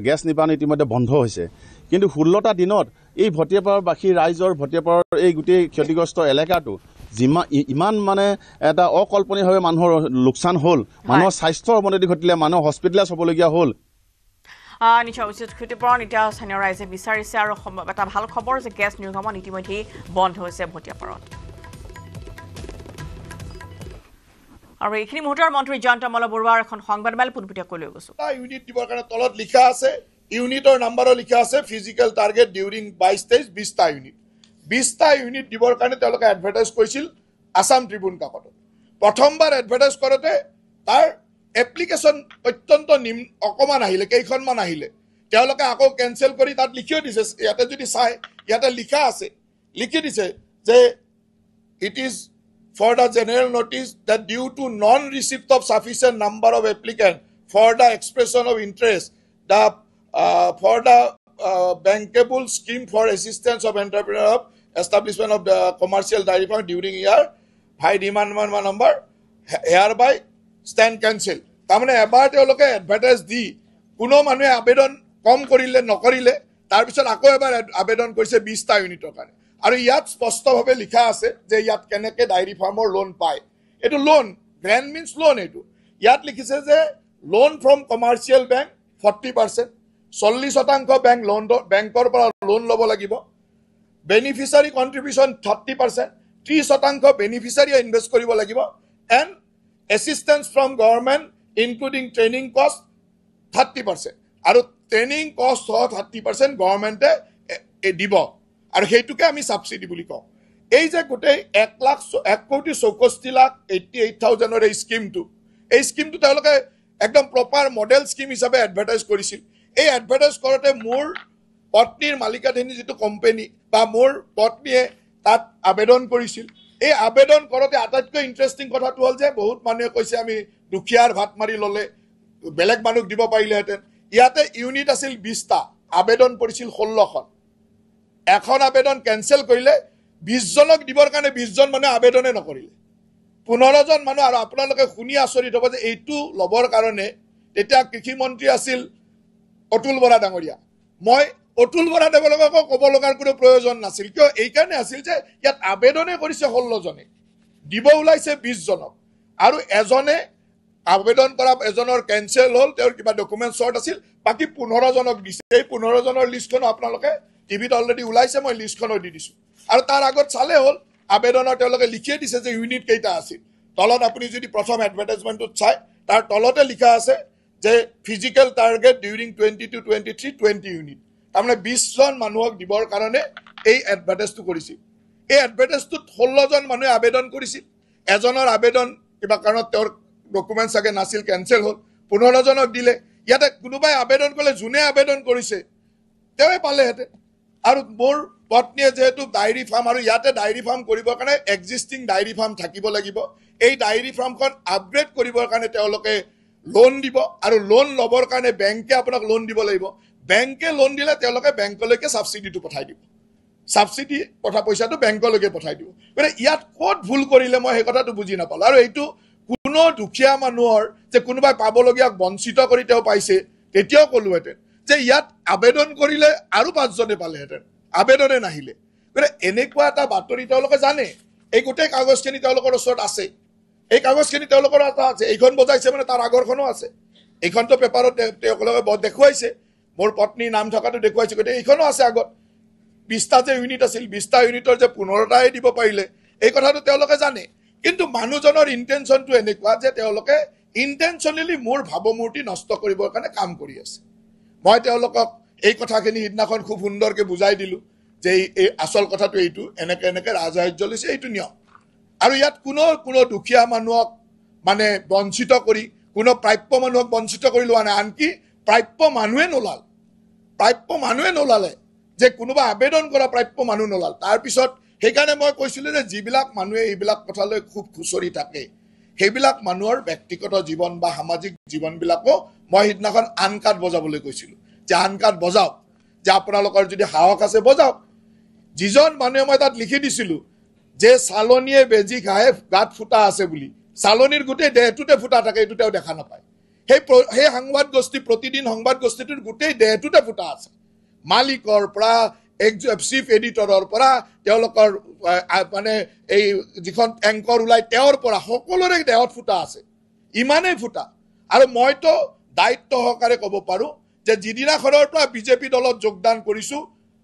গেছ নিৰ্মাণ ইতিমধ্যে বন্ধ হৈছে কিন্তু 16টা দিনত এই ভটিয়াপাৰবাসী ৰাইজৰ ভটিয়াপাৰৰ এই গোটেই ক্ষতিগ্ৰস্ত এলেকাটো ইমান মানে এটা অকল্পনীয়ভাৱে মানুহৰ লোকচান হ'ল মানুহৰ স্বাস্থ্যৰ অৱনতি ঘটিলে মানুহ হস্পিটেলাইজ হ'বলগীয়া হ'ল নিশ্চয় উচিত ক্ষতিপূৰণ এতিয়া স্থানীয় ৰাইজে বিচাৰিছে আৰু এটা ভাল খবৰ যে গেছ নিৰ্গমন ইতিমধ্যেই বন্ধ হৈছে ভটিয়াপাৰত আৰু এইখিনি মুহূৰ্তৰ মন্ত্ৰী জয়ন্ত মল্লবৰুৱাৰ এখন সংবাদমেল পোনপটীয়াকৈ লৈ গৈছো ইউনিট দিবৰ কাৰণে তলত লিখা আছে ইউনিটৰ নাম্বাৰো লিখা আছে ফিজিকেল টাৰ্গেট ডিউৰিং 22-23 20টা ইউনিট 20টা ইউনিট দিবৰ কাৰণে তেওঁলোকে এডভাৰটাইজ কৰিছিল আসাম ট্ৰিবিউন কাকতত প্ৰথমবাৰ এডভাৰটাইজ কৰোঁতে তাৰ এপ্লিকেশ্যন অত্যন্ত অকমান আহিলে কেইখনমান আহিলে তেওঁলোকে আকৌ কেনচেল কৰি তাত লিখিও দিছে ইয়াতে যদি চাই ইয়াতে লিখা আছে লিখি দিছে যে it is for the general notice that due to non-receipt of sufficient number of applicants for the expression of interest, for the bankable scheme for assistance of entrepreneur of establishment of the commercial dairy farm during year, by demand number hereby stand cancel. তাৰমানে এবাৰ তেওঁলোকে advertise দি কোনো মানুহে আবেদন কম কৰিলে নকৰিলে তাৰপিছত আকৌ এবাৰ আবেদন কৰিছে 20টা ইউনিটৰ কাৰণে আৰু ইয়াত স্পষ্টভাৱে লিখা আছে যে ইয়াত কেনেকৈ ডায়েৰী ফাৰ্মৰ লোন পায় এইটো লোন গ্ৰেণ্ড মিনছ লোন এইটো ইয়াত লিখিছে যে লোন ফ্ৰম কমাৰ্চিয়েল বেংক 40% 40% বেংকৰ পৰা লোন ল'ব লাগিব বেনিফিচিয়াৰী কণ্ট্ৰিবিউশ্যন 30% 30% বেনিফিচিয়াৰীয়ে ইনভেষ্ট কৰিব লাগিব and assistance from government including training কষ্ট 30% আৰু ট্ৰেইনিং কষ্ট 30% গভৰ্ণমেণ্টে দিব আৰু সেইটোকে আমি সাবসিডি বুলি কওঁ এই যে গোটেই 1,64,88,000 এই স্কিমটো তেওঁলোকে একদম প্ৰপাৰ মডেল স্কিম হিচাপে এডভাৰটাইজ কৰিছিল এই এডভাৰটাইজ কৰোঁতে মোৰ পত্নীৰ মালিকাধীন যিটো কোম্পানী বা মোৰ পত্নীয়ে তাত আবেদন কৰিছিল এই আবেদন কৰোঁতে আটাইতকৈ ইণ্টাৰেষ্টিং কথাটো হ'ল যে বহুত মানুহে কৈছে আমি দুখীয়াৰ ভাত মাৰি ল'লে বেলেগ মানুহক দিব পাৰিলেহেঁতেন ইয়াতে ইউনিট আছিল 20টা আবেদন কৰিছিল 16খন এখন আবেদন কেনসেল কৰিলে 20 জনক দিবৰ কাৰণে 20 জন মানুহে আবেদনে নকৰিলে 15 জন মানুহ আৰু আপোনালোকে শুনি আচৰিত হ'ব যে এইটো লবৰ কাৰণে তেতিয়া কৃষি মন্ত্ৰী আছিল অতুল বৰা ডাঙৰীয়া মই অতুল বৰা দেৱলকক ক'ব লগাৰ কোনো প্ৰয়োজন নাছিল কিয় এই কাৰণে আছিল যে ইয়াত আবেদনে কৰিছে 16 জনে দিব ওলাইছে 20 জনক আৰু এজনে আবেদন কৰা এজনৰ কেনসেল হ'ল তেওঁৰ কিবা ডকুমেণ্ট শ্বৰ্ট আছিল বাকি 15 জনক দিছে এই 15 জনৰ লিষ্টখন আপোনালোকে টিভিত অলৰেডি ওলাইছে মই লিষ্টখনো দি দিছোঁ আৰু তাৰ আগত চালে হ'ল আবেদনৰ তেওঁলোকে লিখিয়ে দিছে যে ইউনিট কেইটা আছিল তলত আপুনি যদি প্ৰথম এডভাৰটাইজমেণ্টত চাই তাৰ তলতে লিখা আছে যে ফিজিকেল টাৰ্গেট ডিউৰিং 22-23 20 ইউনিট তাৰমানে 20 জন মানুহক দিবৰ কাৰণে এই এডভাৰটাইজটো কৰিছিল এই এডভাৰটাইজটোত 16 জন মানুহে আবেদন কৰিছিল এজনৰ আবেদন কিবা কাৰণত তেওঁৰ ডকুমেণ্ট চাগে নাছিল কেনসেল হ'ল 15 জনক দিলে ইয়াতে কোনোবাই আবেদন কৰিলে যোনে আবেদন কৰিছে তেওঁৱে পালেহেঁতেন আৰু মোৰ পত্নীয়ে যেহেতু ডায়েৰী ফাৰ্ম আৰু ইয়াতে ডায়েৰী ফাৰ্ম কৰিবৰ কাৰণে এক্সিষ্টিং ডায়েৰী ফাৰ্ম থাকিব লাগিব এই ডায়েৰী ফাৰ্মখন আপগ্ৰেড কৰিবৰ কাৰণে তেওঁলোকে লোন দিব আৰু লোন ল'বৰ কাৰণে বেংকে আপোনাক লোন দিব লাগিব বেংকে লোন দিলে তেওঁলোকে বেংকলৈকে সাবসিডিটো পঠাই দিব সাবসিডি পইচাটো বেংকলৈকে পঠাই দিব মানে ইয়াত ক'ত ভুল কৰিলে মই সেই কথাটো বুজি নাপালোঁ আৰু এইটো কোনো দুখীয়া মানুহৰ যে কোনোবাই পাবলগীয়া বঞ্চিত কৰি তেওঁ পাইছে তেতিয়াও ক'লোহেঁতেন যে ইয়াত আবেদন কৰিলে আৰু 5 জনে পালেহেঁতেন আবেদনে নাহিলে মানে এনেকুৱা এটা বাতৰি তেওঁলোকে জানে এই গোটেই কাগজখিনি তেওঁলোকৰ ওচৰত আছে এই কাগজখিনি তেওঁলোকৰ আছে এইখন বজাইছে মানে তাৰ আগৰখনো আছে এইখনটো পেপাৰত তেওঁলোকে দেখুৱাইছে মোৰ পত্নীৰ নাম থকাটো দেখুৱাইছে গতিকে এইখনো আছে আগত 20টা যে ইউনিট আছিল 20টা ইউনিটৰ যে 15টাই দিব পাৰিলে এই কথাটো তেওঁলোকে জানে কিন্তু মানুহজনৰ ইণ্টেনশ্যনটো এনেকুৱা যে তেওঁলোকে ইণ্টেনশ্যনেলি মোৰ ভাৱমূৰ্তি নষ্ট কৰিবৰ কাৰণে কাম কৰি আছে মই তেওঁলোকক এই কথাখিনি সিদিনাখন খুব সুন্দৰকৈ বুজাই দিলোঁ যে এই আচল কথাটো এইটো এনেকৈ ৰাজসাহায্য লৈছে এইটো নিয়ম আৰু ইয়াত কোনো দুখীয়া মানুহক মানে বঞ্চিত কৰি কোনো প্ৰাপ্য মানুহক বঞ্চিত কৰি লোৱা নাই আনকি প্ৰাপ্য মানুহে নোলালে যে কোনোবা আবেদন কৰা প্ৰাপ্য মানুহ নোলাল তাৰপিছত সেইকাৰণে মই কৈছিলোঁ যে যিবিলাক মানুহে এইবিলাক কথালৈ খুব খুচৰি থাকে সেইবিলাক মানুহৰ ব্যক্তিগত জীৱন বা সামাজিক জীৱনবিলাকো মই সিদিনাখন আন কাৰ্ড বজাবলৈ কৈছিলোঁ যে আন কাৰ্ড বজাওক যে আপোনালোকৰ যদি সাহস আছে বজাওক যিজন মানুহে মই তাত লিখি দিছিলোঁ যে চালনীয়ে বেজি খাই গাত ফুটা আছে বুলি চালনীৰ গোটেই দেহটোতে ফুটা থাকে এইটো তেওঁ দেখা নাপায় সেই সংবাদ গোষ্ঠী প্ৰতিদিন সংবাদ গোষ্ঠীটোৰ গোটেই দেহটোতে ফুটা আছে মালিকৰ পৰা চিফ এডিটৰৰ পৰা তেওঁলোকৰ মানে এই যিখন এংকৰ ওলাই তেওঁৰ পৰা সকলোৰে দেহত ফুটা আছে ইমানেই ফুটা আৰু মইতো দায়িত্ব সহকাৰে ক'ব পাৰোঁ যে যিদিনাখনৰ পৰা বিজেপি দলত যোগদান কৰিছোঁ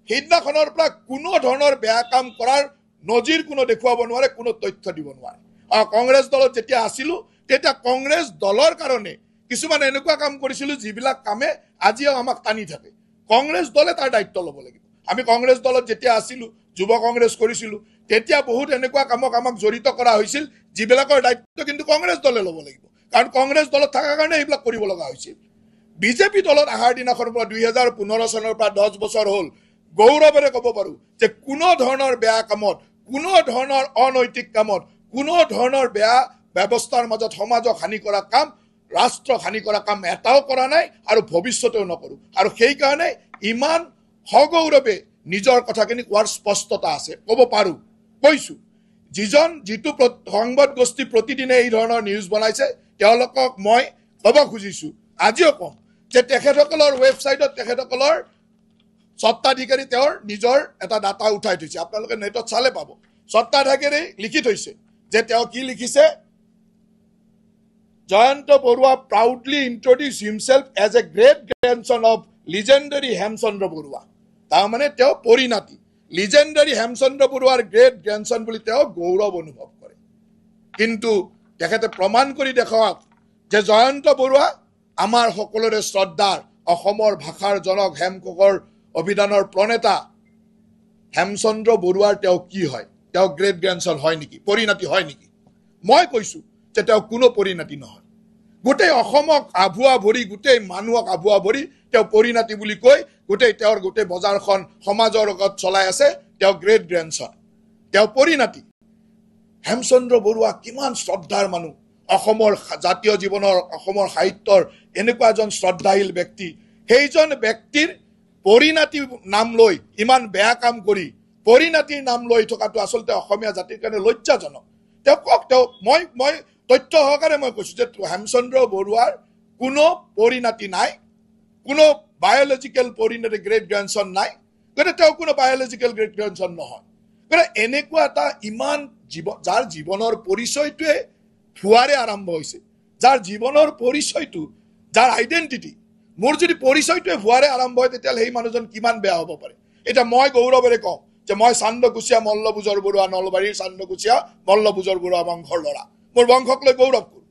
সেইদিনাখনৰ পৰা কোনো ধৰণৰ বেয়া কাম কৰাৰ নজিৰ কোনো দেখুৱাব নোৱাৰে, কোনো তথ্য দিব নোৱাৰে। আৰু কংগ্ৰেছ দলত যেতিয়া আছিলোঁ তেতিয়া কংগ্ৰেছ দলৰ কাৰণে কিছুমান এনেকুৱা কাম কৰিছিলোঁ যিবিলাক কামে আজিও আমাক টানি থাকে। কংগ্ৰেছ দলে তাৰ দায়িত্ব ল'ব লাগিব। আমি কংগ্ৰেছ দলত যেতিয়া আছিলোঁ, যুৱ কংগ্ৰেছ কৰিছিলোঁ, তেতিয়া বহুত এনেকুৱা কামক আমাক জড়িত কৰা হৈছিল যিবিলাকৰ দায়িত্ব কিন্তু কংগ্ৰেছ দলে ল'ব লাগিব, কাৰণ কংগ্ৰেছ দলত থকাৰ কাৰণে এইবিলাক কৰিব লগা হৈছিল। বিজেপি দলত অহাৰ দিনাখনৰ পৰা 2015 চনৰ পৰা 10 বছৰ হ'ল গৌৰৱেৰে ক'ব পাৰোঁ যে কোনো ধৰণৰ বেয়া কামত, কোনো ধৰণৰ অনৈতিক কামত, কোনো ধৰণৰ বেয়া ব্যৱস্থাৰ মাজত সমাজক হানি কৰা কাম, ৰাষ্ট্ৰক হানি কৰা কাম এটাও কৰা নাই আৰু ভৱিষ্যতেও নকৰোঁ। আৰু সেইকাৰণে ইমান সগৌৰৱে নিজৰ কথাখিনি কোৱাৰ স্পষ্টতা আছে, ক'ব পাৰোঁ, কৈছোঁ। যিটো সংবাদ গোষ্ঠী প্ৰতিদিনে এই ধৰণৰ নিউজ বনাইছে তেওঁলোকক মই ক'ব খুজিছোঁ, আজিও কম যে তেখেতসকলৰ ৱেবছাইটত তেখেতসকলৰ স্বত্বাধিকাৰী তেওঁৰ নিজৰ এটা ডাটা উঠাই থৈছে। আপোনালোকে নেটত চালে পাব। স্বত্বাধিকাৰী লিখি থৈছে যে তেওঁ কি লিখিছে, Jayanta Barua proudly introduced himself as a great grandson of legendary Hemchandra Barua. তাৰমানে তেওঁ পৰিণাতি লিজেণ্ডাৰী হেমচন্দ্ৰ বৰুৱাৰ গ্ৰেট গ্ৰেণ্ডছন বুলি তেওঁ গৌৰৱ অনুভৱ কৰে। কিন্তু তেখেতে প্ৰমাণ কৰি দেখুৱাওক যে জয়ন্ত বৰুৱা আমাৰ সকলোৰে শ্ৰদ্ধাৰ অসমৰ ভাষাৰ জনক হেমকোষৰ অভিধানৰ প্ৰণেতা হেমচন্দ্ৰ বৰুৱাৰ তেওঁ কি হয়? তেওঁ গ্ৰেট গ্ৰেণ্ডছন হয় নেকি? পৰিণাতি হয় নেকি? মই কৈছোঁ যে তেওঁ কোনো পৰিণাতি নহয়। গোটেই অসমক আভুৱা ভৰি, গোটেই মানুহক আভুৱা ভৰি তেওঁ পৰিণাতি বুলি কৈ তেওঁৰ গোটেই বজাৰখন সমাজৰ লগত চলাই আছে। তেওঁ গ্ৰেট গ্ৰেণ্ডছন, তেওঁ পৰিণাতি। হেমচন্দ্ৰ বৰুৱা কিমান শ্ৰদ্ধাৰ মানুহ, অসমৰ জাতীয় জীৱনৰ, অসমৰ সাহিত্যৰ এনেকুৱা এজন শ্ৰদ্ধাশীল ব্যক্তি। সেইজন ব্যক্তিৰ পৰিণাতি নাম লৈ ইমান বেয়া কাম কৰি পৰিণাতিৰ নাম লৈ থকাটো আচলতে অসমীয়া জাতিৰ কাৰণে লজ্জাজনক। তেওঁ কওক, মই তথ্য সহকাৰে মই কৈছোঁ যে হেমচন্দ্ৰ বৰুৱাৰ কোনো পৰিণাতি নাই, কোনো বায়'লজিকেল পৰিণাতি গ্ৰেট গ্ৰেণ্ডছন নাই, গতিকে তেওঁ কোনো বায়'লজিকেল গ্ৰেট গ্ৰেণ্ডছন নহয়। গতিকে এনেকুৱা এটা ইমান যাৰ জীৱনৰ পৰিচয়টোৱে ভুৱাৰে আৰম্ভ হৈছে, যাৰ জীৱনৰ পৰিচয়টো, যাৰ আইডেণ্টিটি, মোৰ যদি পৰিচয়টোৱে ভুৱাৰে আৰম্ভ হয় তেতিয়াহ'লে সেই মানুহজন কিমান বেয়া হ'ব পাৰে। এতিয়া মই গৌৰৱেৰে কওঁ যে মই চান্দকুচীয়া মল্লভোজৰ বৰুৱা, নলবাৰীৰ চান্দকুচীয়া মল্লভোজৰ বৰুৱা বংশৰ ল'ৰা। মোৰ বংশক লৈ গৌৰৱ কৰোঁ।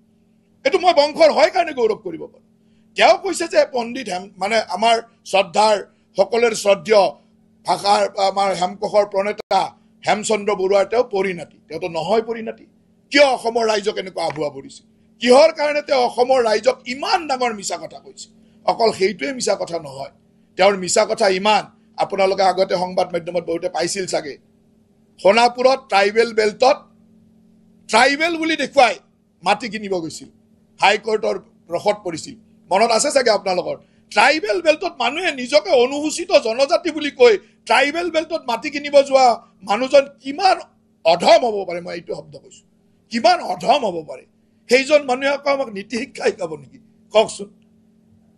এইটো মই বংশৰ হয় কাৰণে গৌৰৱ কৰিব পাৰোঁ। তেওঁ কৈছে যে পণ্ডিত মানে আমাৰ শ্ৰদ্ধাৰ, সকলোৰে শ্ৰদ্ধেয় ভাষাৰ আমাৰ হেমকোষৰ প্ৰণেতা হেমচন্দ্ৰ বৰুৱাৰ তেওঁ পৰিণাতি। তেওঁতো নহয় পৰিণাতি। কিয় অসমৰ ৰাইজক এনেকুৱা আভুৱা ভৰিছে? কিহৰ কাৰণে তেওঁ অসমৰ ৰাইজক ইমান ডাঙৰ মিছা কথা কৈছে? অকল সেইটোৱে মিছা কথা নহয়, তেওঁৰ মিছা কথা ইমান, আপোনালোকে আগতে সংবাদ মাধ্যমত বহুতে পাইছিল চাগে, সোণাপুৰত ট্ৰাইবেল বেল্টত ট্ৰাইবেল বুলি দেখুৱাই মাটি কিনিব গৈছিল, হাইকোৰ্টৰ ৰসত পৰিছিল, মনত আছে চাগে আপোনালোকৰ। ট্ৰাইবেল বেল্টত মানুহে নিজকে অনুসূচিত জনজাতি বুলি কৈ ট্ৰাইবেল বেল্টত মাটি কিনিব যোৱা মানুহজন কিমান অধম হ'ব পাৰে? মই এইটো শব্দ কৈছোঁ, কিমান অধম হ'ব পাৰে? সেইজন মানুহে আকৌ আমাক নীতি শিক্ষা শিকাব নেকি? কওকচোন,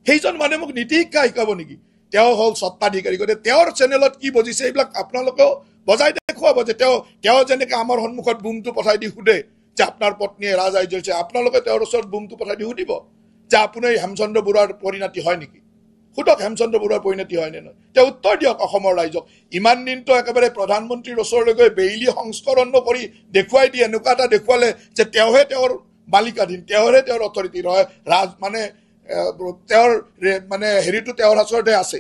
সেইজন মানুহে মোক নীতি শিক্ষা শিকাব নেকি? তেওঁ হ'ল স্বত্বাধিকাৰী। গতিকে তেওঁৰ চেনেলত কি বজিছে এইবিলাক আপোনালোকেও বজাই দেখুৱাব যে তেওঁ যেনেকৈ আমাৰ সন্মুখত বুমটো পঠাই দি সোধে যে আপোনাৰ পত্নীয়ে ৰাজআৰ্য হৈছে, আপোনালোকে তেওঁৰ ওচৰত বুমটো পঠাই দি সুধিব যে আপুনি হেমচন্দ্ৰ বৰুৱাৰ পৰিণাতি হয় নেকি? সোধক হেমচন্দ্ৰ বৰুৱাৰ পৰিণাতি হয় নে নহয়? তেওঁ উত্তৰ দিয়ক অসমৰ ৰাইজক। ইমান দিনটো একেবাৰে প্ৰধানমন্ত্ৰীৰ ওচৰলৈ গৈ বেইলি সংস্কৰণ কৰি দেখুৱাই দিয়ে, এনেকুৱা এটা দেখুৱালে যে তেওঁহে তেওঁৰ মালিকাধীন, তেওঁহে তেওঁৰ অথৰিটি নহয়, মানে তেওঁৰ মানে হেৰিটো তেওঁৰ ওচৰতে আছে,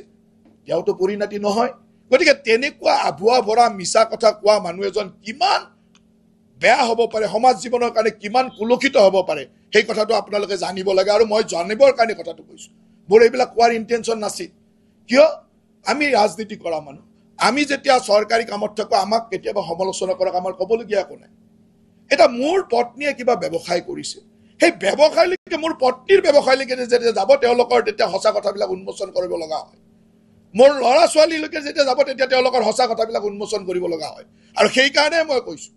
তেওঁতো পৰিণাতি নহয়। গতিকে তেনেকুৱা আভুৱা ভৰা মিছা কথা কোৱা মানুহ এজন কিমান বেয়া হ'ব পাৰে, সমাজ জীৱনৰ কাৰণে কিমান কুলসিত হ'ব পাৰে, সেই কথাটো আপোনালোকে জানিব লাগে। আৰু মই জানিবৰ কাৰণে কথাটো কৈছোঁ, মোৰ এইবিলাক কোৱাৰ ইণ্টেনশ্যন নাছিল। কিয়? আমি ৰাজনীতি কৰা মানুহ, আমি যেতিয়া চৰকাৰী কামত থাকোঁ আমাক কেতিয়াবা সমালোচনা কৰক, আমাৰ ক'বলগীয়া একো নাই। এটা মোৰ পত্নীয়ে কিবা ব্যৱসায় কৰিছে, সেই ব্যৱসায়লৈকে, মোৰ পত্নীৰ ব্যৱসায়লৈকে যেতিয়া যাব তেওঁলোকৰ তেতিয়া সঁচা কথাবিলাক উন্মোচন কৰিব লগা হয়। মোৰ ল'ৰা ছোৱালীলৈকে যেতিয়া যাব তেতিয়া তেওঁলোকৰ সঁচা কথাবিলাক উন্মোচন কৰিব লগা হয়। আৰু সেইকাৰণে মই কৈছোঁ,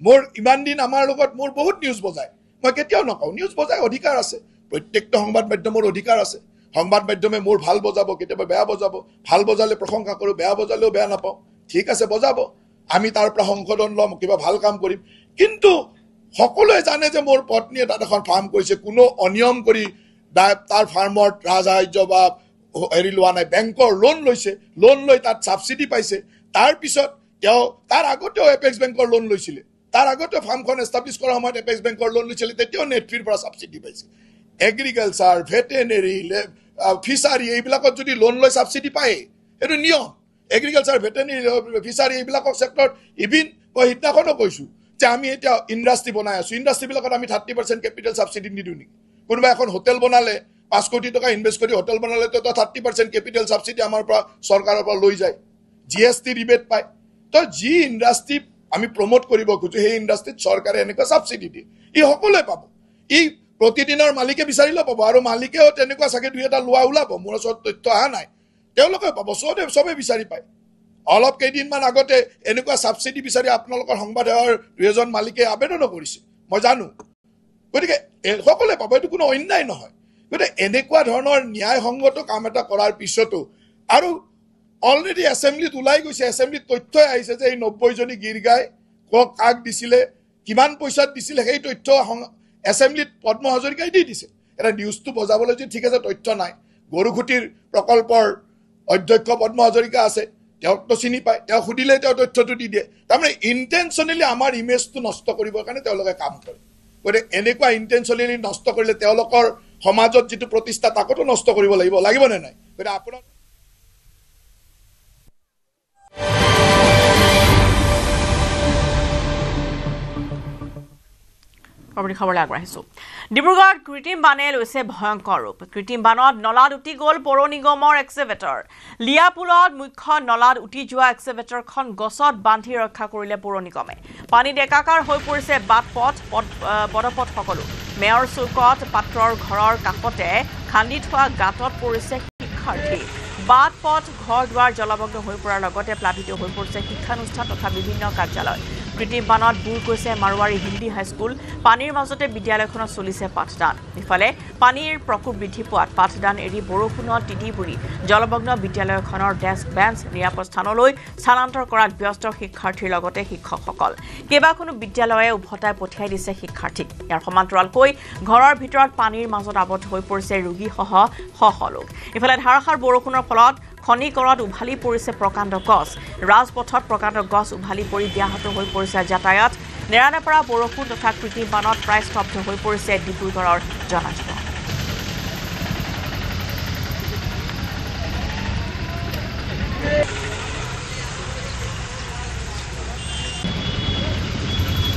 মোৰ ইমান দিন আমাৰ লগত মোৰ বহুত নিউজ বজায়, মই কেতিয়াও নকওঁ নিউজ বজাই অধিকাৰ আছে, প্ৰত্যেকটো সংবাদ মাধ্যমৰ অধিকাৰ আছে। সংবাদ মাধ্যমে মোৰ ভাল বজাব, কেতিয়াবা বেয়া বজাব, ভাল বজালে প্ৰশংসা কৰোঁ, বেয়া বজালেও বেয়া নাপাওঁ, ঠিক আছে বজাব, আমি তাৰ পৰা সংশোধন ল'ম, কিবা ভাল কাম কৰিম। কিন্তু সকলোৱে জানে যে মোৰ পত্নীয়ে তাত এখন ফাৰ্ম কৰিছে, কোনো অনিয়ম কৰি তাৰ ফাৰ্মত ৰাজসাহাৰ্য বা হেৰি লোৱা নাই বেংকৰ লোন লৈছে লোন লৈ তাত ছাবচিডি পাইছে তাৰপিছত তেওঁ তাৰ আগতেও এপেক্স বেংকৰ লোন লৈছিলে তাৰ আগতেও ফাৰ্মখন এষ্টাব্লিছ কৰাৰ সময়ত এপেক্স বেংকৰ লোন লৈছিলে তেতিয়াও নেটফ্ৰীৰ পৰা ছাবচিডি পাইছে এগ্ৰিকালচাৰ ভেটেনেৰী ফিচাৰী এইবিলাকত যদি লোন লৈ ছাবচিডি পায় সেইটো নিয়ম এগ্ৰিকালচাৰ ভেটেনেৰী ফিচাৰী এইবিলাকৰ চেক্টৰত ইভিন মই সিদিনাখনো কৈছোঁ যে আমি এতিয়া ইণ্ডাষ্ট্ৰী বনাই আছোঁ ইণ্ডাষ্ট্ৰীবিলাকত আমি 30% কেপিটেল ছাবচিডি নিদিওঁ নেকি কোনোবা এখন হোটেল বনালে 5 কোটি টকা ইনভেষ্ট কৰি হোটেল বনালে তো 30% কেপিটেল ছাবচিডি আমাৰ পৰা চৰকাৰৰ পৰা লৈ যায় GST ৰিবেট পায় তো যি ইণ্ডাষ্ট্ৰী আমি প্ৰমোট কৰিব খোজো সেই ইণ্ডাষ্ট্ৰীত চৰকাৰে এনেকুৱা ছাবচিডি দিয়ে ই সকলোৱে পাব ই প্ৰতিদিনৰ মালিকে বিচাৰিলে পাব আৰু মালিকেও তেনেকুৱা চাগে দুই এটা লোৱা ওলাব মোৰ ওচৰত তথ্য অহা নাই তেওঁলোকে পাব চবে বিচাৰি পায় অলপ কেইদিনমান আগতে এনেকুৱা ছাবচিডি বিচাৰি আপোনালোকৰ সংবাদ সেৱাৰ 2জন মালিকে আবেদনো কৰিছে মই জানো গতিকে সকলোৱে পাব এইটো কোনো অন্যায় নহয় গতিকে এনেকুৱা ধৰণৰ ন্যায়সংগত কাম এটা কৰাৰ পিছতো আৰু অলৰেডি এছেম্বলিত ওলাই গৈছে এছেম্বলিত তথ্যই আহিছে যে এই 90জনী গীৰ্গাই কাক দিছিলে কিমান পইচাত দিছিলে সেই তথ্য এছেম্বলিত পদ্ম হাজৰিকাই দি দিছে এটা নিউজটো বজাবলৈ যদি ঠিক আছে তথ্য নাই গৰুখুটিৰ প্ৰকল্পৰ অধ্যক্ষ পদ্ম হাজৰিকা আছে তেওঁকতো চিনি পায় তেওঁ সুধিলে তেওঁ তথ্যটো দি দিয়ে তাৰমানে ইণ্টেনশ্যনেলি আমাৰ ইমেজটো নষ্ট কৰিবৰ কাৰণে তেওঁলোকে কাম কৰে গতিকে এনেকুৱা ইণ্টেনশ্যনেলি নষ্ট কৰিলে তেওঁলোকৰ সমাজত যিটো প্ৰতিষ্ঠা তাকতো নষ্ট কৰিব লাগিবনে নাই গতিকে আপোনাৰ খবৰলৈ আগবাঢ়িছোঁ ডিব্ৰুগড়ত কৃত্ৰিম বানে লৈছে ভয়ংকৰ ৰূপ কৃত্ৰিম বানত নলাত উটি গ'ল পৌৰ নিগমৰ এক্সেভেটৰ লিয়াপুলত মুখ্য নলাত উটি যোৱা এক্সেভেটৰখন গছত বান্ধি ৰক্ষা কৰিলে পৌৰ নিগমে পানীত একাকাৰ হৈ পৰিছে পদপথ সকলো মেয়ৰ চৌকত পাত্ৰৰ ঘৰৰ কাষতে খান্দি থোৱা গাঁতত পৰিছে শিক্ষাৰ্থী বাট পথ ঘৰ দুৱাৰ জলমগ্ন হৈ পৰাৰ লগতে প্লাবিত হৈ পৰিছে শিক্ষানুষ্ঠান তথা বিভিন্ন কাৰ্যালয় কৃত্ৰিম বানত বুৰ গৈছে মাৰোৱাৰী হিন্দী হাইস্কুল পানীৰ মাজতে বিদ্যালয়খনত চলিছে পাঠদান ইফালে পানীৰ প্ৰকোপ বৃদ্ধি পোৱাত পাঠদান এৰি বৰষুণত তিতি বুৰি জলমগ্ন বিদ্যালয়খনৰ ডেস্ক বেঞ্চ নিৰাপদ স্থানলৈ স্থানান্তৰ কৰাত ব্যস্ত শিক্ষাৰ্থীৰ লগতে শিক্ষকসকল কেইবাখনো বিদ্যালয়ে উভতাই পঠিয়াই দিছে শিক্ষাৰ্থীক ইয়াৰ সমান্তৰালকৈ ঘৰৰ ভিতৰত পানীৰ মাজত আবদ্ধ হৈ পৰিছে ৰোগীসহ লোক ইফালে ধাৰাসাৰ বৰষুণৰ ফলত খনিকৰত উভালি পৰিছে প্ৰকাণ্ড গছ ৰাজপথত প্ৰকাণ্ড গছ উভালি পৰি ব্যাহত হৈ পৰিছে যাতায়াত নেৰানেপৰা বৰষুণ তথা কৃত্ৰিম বানত প্ৰায় স্তব্ধ হৈ পৰিছে ডিব্ৰুগড়ৰ জনজীৱন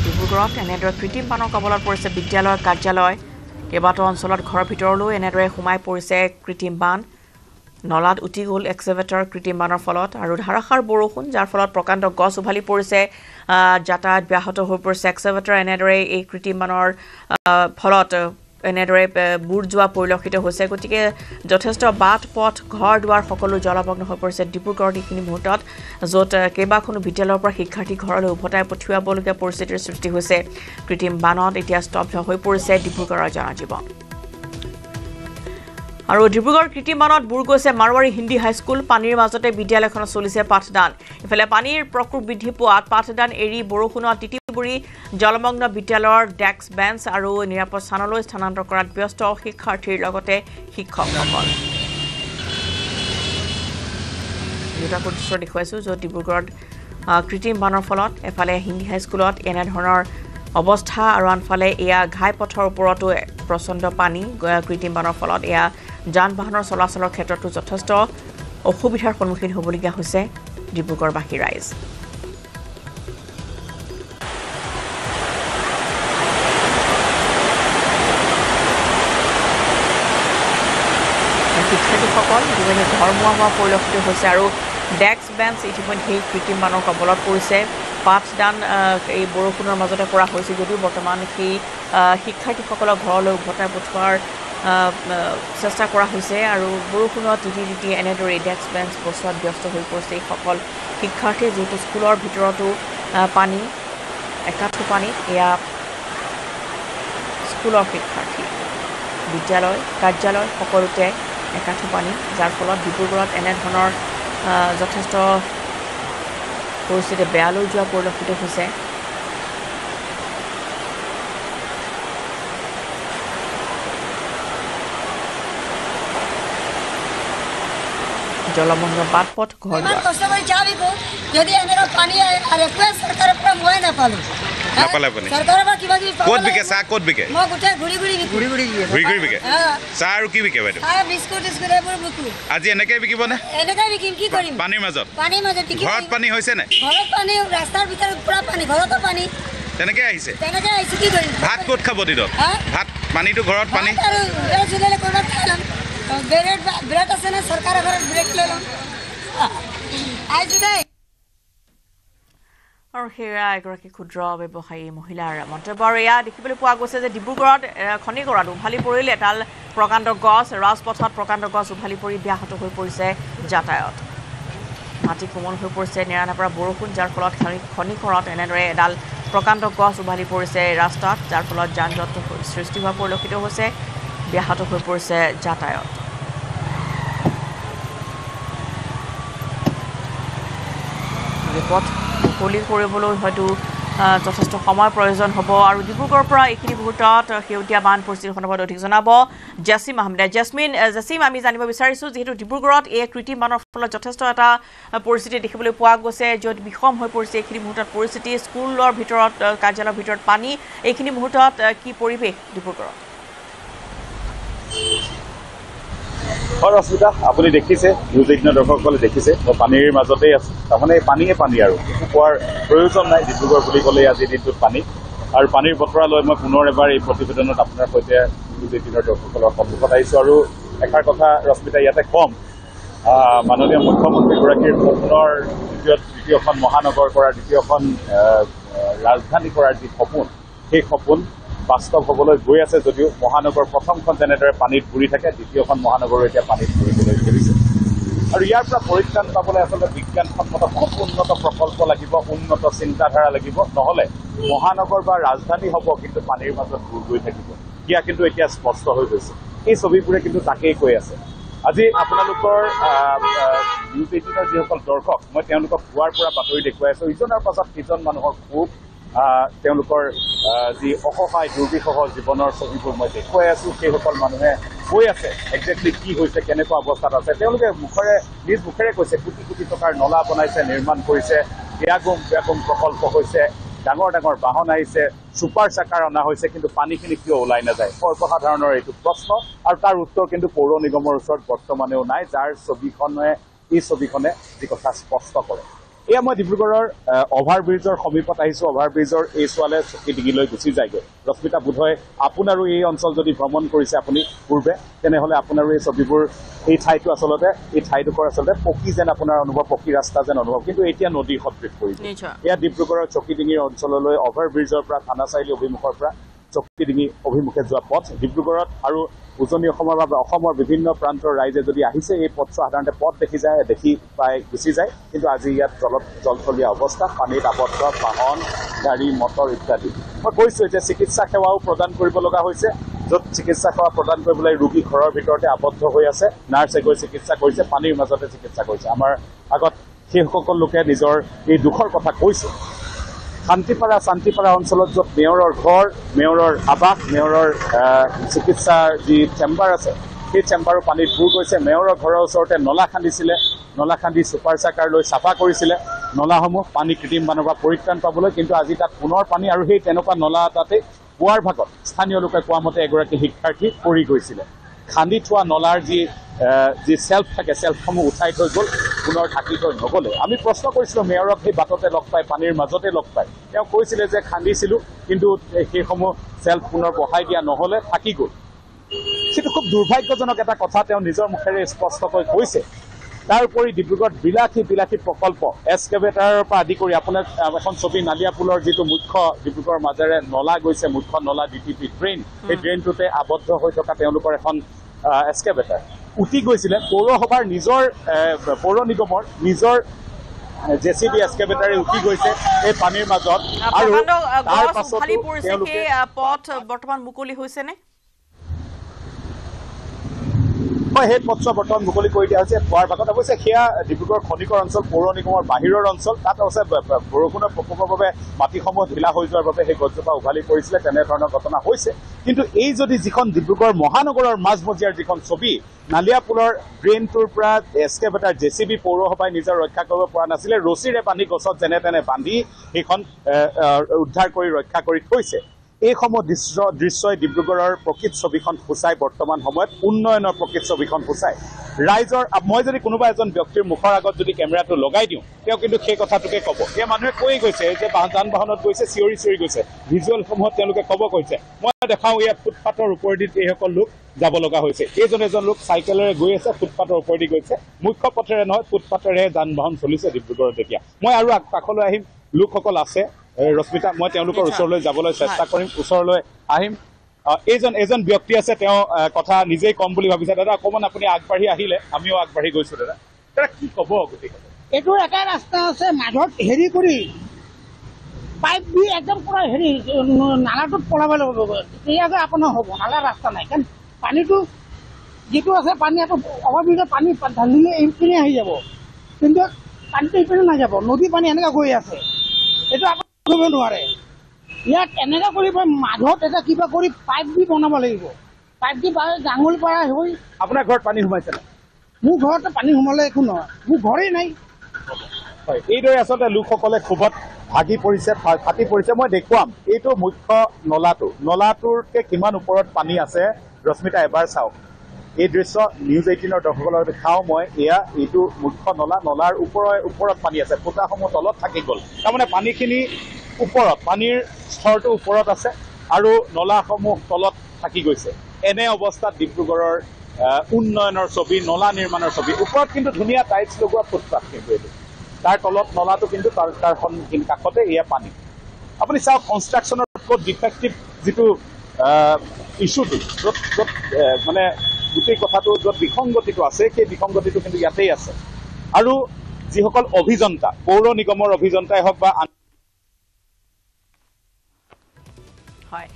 ডিব্ৰুগড়ত এনেদৰে কৃত্ৰিম বানৰ কবলত পৰিছে বিদ্যালয় কাৰ্যালয় কেইবাটাও অঞ্চলত ঘৰৰ ভিতৰলৈ এনেদৰে সোমাই পৰিছে কৃত্ৰিম বান নলাত উটি গ'ল এক্সেভেটৰ কৃত্ৰিম বানৰ ফলত আৰু ধাৰাসাৰ বৰষুণ যাৰ ফলত প্ৰকাণ্ড গছ উভালি পৰিছে যাতায়াত ব্যাহত হৈ পৰিছে এক্সেভেটৰ এনেদৰে এই কৃত্ৰিম বানৰ ফলত এনেদৰে বুৰ যোৱা পৰিলক্ষিত হৈছে গতিকে যথেষ্ট বাট পথ ঘৰ দুৱাৰ সকলো জলমগ্ন হৈ পৰিছে ডিব্ৰুগড়ত এইখিনি মুহূৰ্তত য'ত কেইবাখনো বিদ্যালয়ৰ পৰা শিক্ষাৰ্থী ঘৰলৈ উভতাই পঠিয়াবলগীয়া পৰিস্থিতিৰ সৃষ্টি হৈছে কৃত্ৰিম বানত এতিয়া স্তব্ধ হৈ পৰিছে ডিব্ৰুগড়ৰ জনজীৱন আৰু ডিব্ৰুগড় কৃত্ৰিম বানত বুৰ গৈছে মাৰোৱাৰী হিন্দী হাইস্কুল পানীৰ মাজতে বিদ্যালয়খনত চলিছে পাঠদান ইফালে পানীৰ প্ৰকোপ বৃদ্ধি পোৱাত পাঠদান এৰি বৰষুণত তিতিবুৰি জলমগ্ন বিদ্যালয়ৰ ডেস্ক বেঞ্চ আৰু নিৰাপদ স্থানলৈ স্থানান্তৰ কৰাত ব্যস্ত শিক্ষাৰ্থীৰ লগতে শিক্ষকসকল দুটা দৃশ্য দেখুৱাইছোঁ য'ত ডিব্ৰুগড়ত কৃত্ৰিম বানৰ ফলত এফালে হিন্দী হাইস্কুলত এনেধৰণৰ অৱস্থা আৰু আনফালে এয়া ঘাই পথৰ ওপৰতো প্ৰচণ্ড পানী কৃত্ৰিম বানৰ ফলত এয়া যান বাহনৰ চলাচলৰ ক্ষেত্ৰতো যথেষ্ট অসুবিধাৰ সন্মুখীন হ'বলগীয়া হৈছে ডিব্ৰুগড়বাসী ৰাইজ শিক্ষাৰ্থীসকল ইতিমধ্যে ঘৰমুৱা হোৱা পৰিলক্ষিত হৈছে আৰু ডেস্ক বেঞ্চ ইতিমধ্যে কৃত্ৰিম বানৰ কবলত পৰিছে পাঠদান এই বৰষুণৰ মাজতে কৰা হৈছে যদিও বৰ্তমান সেই শিক্ষাৰ্থীসকলক ঘৰলৈ উভতাই পঠোৱাৰ চেষ্টা কৰা হৈছে আৰু বৰষুণত তিতি এনেদৰে ডেস্ক বেঞ্চ বচোৱাত ব্যস্ত হৈ পৰিছে এইসকল শিক্ষাৰ্থী যিহেতু স্কুলৰ ভিতৰতো পানী একাঠু পানীত এয়া স্কুলৰ শিক্ষাৰ্থী বিদ্যালয় কাৰ্যালয় সকলোতে একাঠু পানী যাৰ ফলত ডিব্ৰুগড়ত এনেধৰণৰ যথেষ্ট পৰিস্থিতি বেয়ালৈ যোৱা পৰিলক্ষিত হৈছে জলমগ্ন বাটপথ ঘৰ যদি এনেকুৱা পানী আৰু একোৱে চৰকাৰৰ পৰা মই নাপালোঁ নাপালে আপুনি চৰকাৰৰ পৰা কিবা কিবি ক'ত বিকে চাহ ক'ত বিকে মই গোটেই ঘূৰি বিকে চাহ আৰু কি বিকে বাইদেউ বিস্কুট এইবোৰ বিকো আজি এনেকৈ বিকিবনে এনেকৈ বিকিম কি কৰিম পানীৰ মাজত বিকিম ঘৰত পানী হৈছে নে ঘৰত পানী ৰাস্তাৰ ভিতৰত পুৰা পানী ঘৰতো পানী তেনেকৈ আহিছে কি কৰিম ভাত ক'ত খাব দিনত ভাত পানীটো ঘৰত পানী আৰু ক'ৰবাত খাই ল'ম ব্ৰেড আছে নে চৰকাৰৰ ঘৰত ব্ৰেড লৈ ল'ম আহিছোঁ দেই আৰু সেয়া এগৰাকী ক্ষুদ্ৰ ব্যৱসায়ী মহিলাৰ মন্তব্য আৰু এয়া দেখিবলৈ পোৱা গৈছে যে ডিব্ৰুগড়ত খনিকৰাত উভালি পৰিল এডাল প্ৰকাণ্ড গছ ৰাজপথত প্ৰকাণ্ড গছ উভালি পৰি ব্যাহত হৈ পৰিছে যাতায়াত মাটি কোমল হৈ পৰিছে নেৰানেপেৰা বৰষুণ যাৰ ফলত খনিকৰাত এনেদৰে এডাল প্ৰকাণ্ড গছ উভালি পৰিছে ৰাস্তাত যাৰ ফলত যান জঁট সৃষ্টি হোৱা পৰিলক্ষিত হৈছে ব্যাহত হৈ পৰিছে যাতায়াত পথ মুকলি কৰিবলৈ হয়তো যথেষ্ট সময় প্ৰয়োজন হ'ব আৰু ডিব্ৰুগড়ৰ পৰা এইখিনি মুহূৰ্তত সেউতীয়া বান পৰিস্থিতিৰ সন্দৰ্ভত অধিক জনাব জেছিম আহমেদে জেছিম আমি জানিব বিচাৰিছোঁ যিহেতু ডিব্ৰুগড়ত এই কৃত্ৰিম বানৰ ফলত যথেষ্ট এটা পৰিস্থিতি দেখিবলৈ পোৱা গৈছে য'ত বিষম হৈ পৰিছে এইখিনি মুহূৰ্তত পৰিস্থিতি স্কুলৰ ভিতৰত কাৰ্যালয়ৰ ভিতৰত পানী এইখিনি মুহূৰ্তত কি পৰিৱেশ ডিব্ৰুগড়ত হয় ৰশ্মিতা আপুনি দেখিছে নিউজ 18 দৰ্শকসকলে দেখিছে মই পানীৰ মাজতেই আছোঁ তাৰমানে পানীয়ে পানী আৰু একো কোৱাৰ প্ৰয়োজন নাই ডিব্ৰুগড় বুলি ক'লে আজিৰ দিনটোত পানী আৰু পানীৰ বতৰা লৈ মই পুনৰ এবাৰ এই প্ৰতিবেদনত আপোনাৰ সৈতে নিউজ 18 দৰ্শকসকলৰ সন্মুখত আহিছোঁ আৰু এষাৰ কথা ৰশ্মিতা ইয়াতে কম মাননীয় মুখ্যমন্ত্ৰীগৰাকীৰ সপোনৰ দ্বিতীয়খন মহানগৰ কৰাৰ দ্বিতীয়খন ৰাজধানী কৰাৰ যি সপোন সেই সপোন বাস্তৱ হ'বলৈ গৈ আছে যদিও মহানগৰ প্ৰথমখন যেনেদৰে পানীত বুৰি থাকে দ্বিতীয়খন মহানগৰো এতিয়া পানীত বুৰিবলৈ ধৰিছে আৰু ইয়াৰ পৰা পৰিত্ৰাণ পাবলৈ আচলতে বিজ্ঞানসন্মত খুব উন্নত প্ৰকল্প লাগিব উন্নত চিন্তাধাৰা লাগিব নহ'লে মহানগৰ বা ৰাজধানী হ'ব কিন্তু পানীৰ মাজত বুৰ গৈ থাকিব ইয়া কিন্তু এতিয়া স্পষ্ট হৈ গৈছে এই ছবিবোৰে কিন্তু তাকেই কৈ আছে আজি আপোনালোকৰ নিউজ 18ৰ যিসকল দৰ্শক মই তেওঁলোকক পুৱাৰ পৰা বাতৰি দেখুৱাই আছোঁ ইজনৰ পাছত সিজন মানুহৰ খুব তেওঁলোকৰ যি অসহায় দুৰ্বিষহ জীৱনৰ ছবিবোৰ মই দেখুৱাই আছোঁ সেইসকল মানুহে কৈ আছে একজেক্টলি কি হৈছে কেনেকুৱা অৱস্থাত আছে তেওঁলোকে নিজ মুখেৰে কৈছে কোটি কোটি টকাৰ নলা বনাইছে নিৰ্মাণ কৰিছে ব্যাগুম প্ৰকল্প হৈছে ডাঙৰ ডাঙৰ বাহন আহিছে ছুপাৰ চাকাৰ অনা হৈছে কিন্তু পানীখিনি কিয় ওলাই নাযায় সৰ্বসাধাৰণৰ এইটো প্ৰশ্ন আৰু তাৰ উত্তৰ কিন্তু পৌৰ নিগমৰ ওচৰত বৰ্তমানেও নাই যাৰ এই ছবিখনে যি কথা স্পষ্ট কৰে এয়া মই ডিব্ৰুগড়ৰ অভাৰব্ৰিজৰ সমীপত আহিছোঁ অভাৰব্ৰিজৰ এই ছোৱালে চকী ডিঙিলৈ গুচি যায়গৈ ৰশ্মিতা বোধহয় আপোনাৰো এই অঞ্চল যদি ভ্ৰমণ কৰিছে আপুনি পূৰ্বে তেনেহ'লে আপোনাৰো এই ছবিবোৰ এই ঠাইডোখৰ আচলতে পকী যেন আপোনাৰ অনুভৱ পকী ৰাস্তা যেন অনুভৱ কিন্তু এতিয়া নদীৰ সদৃশ কৰিছে এয়া ডিব্ৰুগড়ৰ চকীডিঙিৰ অঞ্চললৈ অভাৰব্ৰিজৰ পৰা থানা চাৰিআলি অভিমুখৰ পৰা চকীডিঙি অভিমুখে যোৱা পথ ডিব্ৰুগড়ত আৰু উজনি অসমৰ বা অসমৰ বিভিন্ন প্ৰান্তৰ ৰাইজে যদি আহিছে এই পথটো সাধাৰণতে পথ দেখি পাই গুচি যায় কিন্তু আজি ইয়াত জলথলীয়া অৱস্থা পানীত আবদ্ধ বাহন গাড়ী মটৰ ইত্যাদি মই কৈছোঁ যে চিকিৎসা সেৱাও প্ৰদান কৰিব লগা হৈছে য'ত চিকিৎসা সেৱা প্ৰদান কৰিবলৈ ৰোগী ঘৰৰ ভিতৰতে আবদ্ধ হৈ আছে নাৰ্ছে গৈ চিকিৎসা কৰিছে পানীৰ মাজতে চিকিৎসা কৰিছে আমাৰ আগত সেইসকল লোকে নিজৰ এই দুখৰ কথা কৈছে শান্তিপাৰা অঞ্চলত য'ত মেয়ৰৰ ঘৰ মেয়ৰৰ আৱাস মেয়ৰৰ চিকিৎসাৰ যি চেম্বাৰ আছে সেই চেম্বাৰো পানীত বুৰ গৈছে মেয়ৰৰ ঘৰৰ ওচৰতে নলা খান্দি ছুপাৰ চাকাৰ লৈ চাফা কৰিছিলে নলাসমূহ পানী কৃত্ৰিম বানৰ পৰা পৰিত্ৰাণ পাবলৈ কিন্তু আজি তাত পুনৰ পানী আৰু সেই তেনেকুৱা নলা তাতে পুৱাৰ ভাগত স্থানীয় লোকে কোৱা মতে এগৰাকী শিক্ষাৰ্থী পৰি গৈছিলে খান্দি থোৱা নলাৰ যি চেল্ফ থাকে চেল্ফসমূহ উঠাই থৈ গ'ল পুনৰ ঢাকি থৈ নগ'লে আমি প্ৰশ্ন কৰিছিলোঁ মেয়ৰক সেই বাটতে লগ পাই পানীৰ মাজতে লগ পাই তেওঁ কৈছিলে যে খান্দিছিলোঁ কিন্তু সেইসমূহ চেল্ফ পুনৰ বহাই দিয়া নহ'লে থাকি গ'ল সেইটো খুব দুৰ্ভাগ্যজনক এটা কথা তেওঁ নিজৰ মুখেৰে স্পষ্টকৈ কৈছে তাৰ উপৰি ডিব্ৰুগড়ত বিলাসী প্ৰকল্প এক্সকেভেটাৰৰ পৰা আদি কৰি আপোনাৰ এখন ছবি নালিয়া পুলৰ যিটো মুখ্য ডিব্ৰুগড়ৰ মাজেৰে নলা গৈছে মুখ্য নলা DTP ড্ৰেইন সেই ড্ৰেইনটোতে আবদ্ধ হৈ থকা তেওঁলোকৰ এখন এক্সকেভেটাৰ উটি গৈছিলে পৌৰসভাৰ পৌৰ নিগমৰ নিজৰ JCB এক্সকেভেটাৰে উটি গৈছে এই পানীৰ মাজত আৰু তাৰ পাছত তেওঁলোকে পথ বৰ্তমান মুকলি হৈছে নে সেই পথছোৱা বৰ্তমান মুকলি কৰি দিয়া হৈছে পোৱাৰ ভাগত অৱশ্যে সেয়া ডিব্ৰুগড় খনিকৰ অঞ্চল পৌৰ নিগমৰ বাহিৰৰ অঞ্চল তাত অৱশ্যে বৰষুণৰ প্ৰকোপৰ বাবে মাটিসমূহ ঢিলা হৈ যোৱাৰ বাবে সেই গছজোপা উভালি পৰিছিলে তেনেধৰণৰ ঘটনা হৈছে কিন্তু এই যদি যিখন ডিব্ৰুগড় মহানগৰৰ মাজমজিয়াৰ যিখন ছবি নালিয়াপুলৰ ড্ৰেইনটোৰ পৰা এস্কেভেটাৰ জেচিবি পৌৰসভাই নিজৰ ৰক্ষা কৰিব পৰা নাছিলে ৰছীৰে বান্ধি গছত যেনে তেনে বান্ধি সেইখন উদ্ধাৰ কৰি ৰক্ষা কৰি থৈছে এইসমূহ দৃশ্যই ডিব্ৰুগড়ৰ প্ৰকৃত ছবিখন সূচাই বৰ্তমান সময়ত উন্নয়নৰ প্ৰকৃত ছবিখন সূচাই ৰাইজৰ মই যদি কোনোবা এজন ব্যক্তিৰ মুখৰ আগত যদি কেমেৰাটো লগাই দিওঁ তেওঁ কিন্তু সেই কথাটোকে ক'ব এই মানুহে কৈ গৈছে যে যান বাহনত গৈছে চিঞৰি চিঞৰি গৈছে ভিজুৱেলসমূহত তেওঁলোকে ক'ব কৈছে মই দেখাওঁ ইয়াত ফুটপাথৰ ওপৰেদি এইসকল লোক যাব লগা হৈছে এইজন এজন লোক চাইকেলেৰে গৈ আছে ফুটপাথৰ ওপৰেদি গৈছে মুখ্য পথেৰে নহয় ফুটপাথেৰে যান বাহন চলিছে ডিব্ৰুগড়ত এতিয়া মই আৰু কাষলৈ আহিম লোকসকল আছে ৰশ্মিতা মই তেওঁলোকৰ ওচৰলৈ যাবলৈ চেষ্টা কৰিম ওচৰলৈ আহিম এজন ব্যক্তি আছে তেওঁ কথা নিজেই কম বুলি ভাবিছে দাদা অকণমান আপুনি আগবাঢ়ি আহিলে আমিও আগবাঢ়ি গৈছো দাদা কি ক'ব গোটেই এইটো এটা ৰাস্তা আছে মাজত হেৰি কৰি পাইপ দি একদম পুৰা হেৰি নালাটোত পলাব লাগিব তেতিয়াকে আপোনাৰ হ'ব নালা ৰাস্তা নাই কাৰণ পানীটো যিটো আছে পানী এটা অভাৱিত পানী ঢালিলে এইপিনে আহি যাব কিন্তু পানীটো এইপিনে নাযাব নদী পানী এনেকৈ গৈ আছে এইটো আপুনি কৰিব নোৱাৰে ইয়াত এনেকৈ কৰি মাজত এটা কিবা কৰি পাইপ দি বনাব লাগিব পাইপ দি ডাঙৰ পৰা হৈ আপোনাৰ ঘৰত পানী সোমাইছে নাই মোৰ ঘৰতে পানী সোমালে একো নহয় মোৰ ঘৰেই নাই হয় এইদৰে আচলতে লোকসকলে ক্ষোভত ভাগি পৰিছে ফাটি পৰিছে মই দেখুৱাম এইটো মুখ্য নলাটোৰকে কিমান ওপৰত পানী আছে ৰশ্মিতা এবাৰ চাওক এই দৃশ্য নিউজ 18ৰ দৰ্শকসকলক দেখাওঁ মই এইটো মুখ্য নলাৰ ওপৰত পানী আছে ফুটাসমূহ তলত থাকি গ'ল তাৰমানে পানীখিনি ওপৰত পানীৰ স্তৰটো ওপৰত আছে আৰু নলাসমূহ তলত থাকি গৈছে এনে অৱস্থাত ডিব্ৰুগড়ৰ উন্নয়নৰ ছবি নলা নিৰ্মাণৰ ছবি ওপৰত কিন্তু ধুনীয়া টাইলছ লগোৱা ফুটপাথ কিন্তু এইটো তাৰ তলত নলাটো কিন্তু তাৰ সন্মুখীন কাষতে এয়া পানী আপুনি চাওক কনষ্ট্ৰাকশ্যনৰ ক'ত ডিফেক্টিভ যিটো ইছ্যুটো য'ত মানে গোটেই কথাটো য'ত বিসংগতিটো আছে সেই বিসংগতিটো কিন্তু ইয়াতেই আছে আৰু যিসকল অভিযন্তা পৌৰ নিগমৰ অভিযন্তাই হওক বা হয়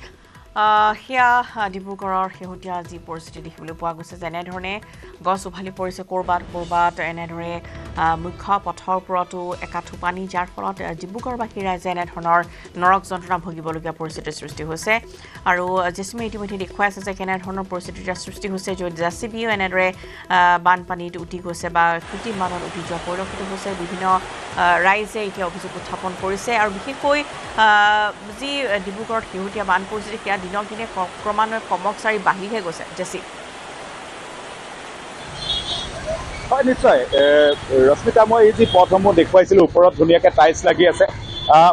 সেয়া ডিব্ৰুগড়ৰ শেহতীয়া যি পৰিস্থিতি দেখিবলৈ পোৱা গৈছে যে এনেধৰণে গছ উভালি পৰিছে ক'ৰবাত এনেদৰে মুখ্য পথৰ ওপৰতো একাঠু পানী যাৰ ফলত ডিব্ৰুগড়বাসী ৰাইজে এনেধৰণৰ নৰক যন্ত্ৰণা ভুগিবলগীয়া পৰিস্থিতিৰ সৃষ্টি হৈছে আৰু জেচিবিয়ে ইতিমধ্যে দেখুৱাই আছে যে কেনেধৰণৰ পৰিস্থিতিৰ সৃষ্টি হৈছে য'ত জেচিবিও এনেদৰে বানপানীত উটি গৈছে বা কৃত্ৰিম বানত উটি যোৱা পৰিলক্ষিত হৈছে বিভিন্ন ৰাইজে এতিয়া অভিযোগ উত্থাপন কৰিছে আৰু বিশেষকৈ যি ডিব্ৰুগড়ত শেহতীয়া বান পৰিস্থিতি সেয়া দিনক দিনে ক্ৰমান্বয়ে কমকচাৰী বাঢ়িহে গৈছে জেচি হয় নিশ্চয় ৰশ্মিতা মই এই যি পথসমূহ দেখুৱাইছিলোঁ ওপৰত ধুনীয়াকৈ টাইলছ লাগি আছে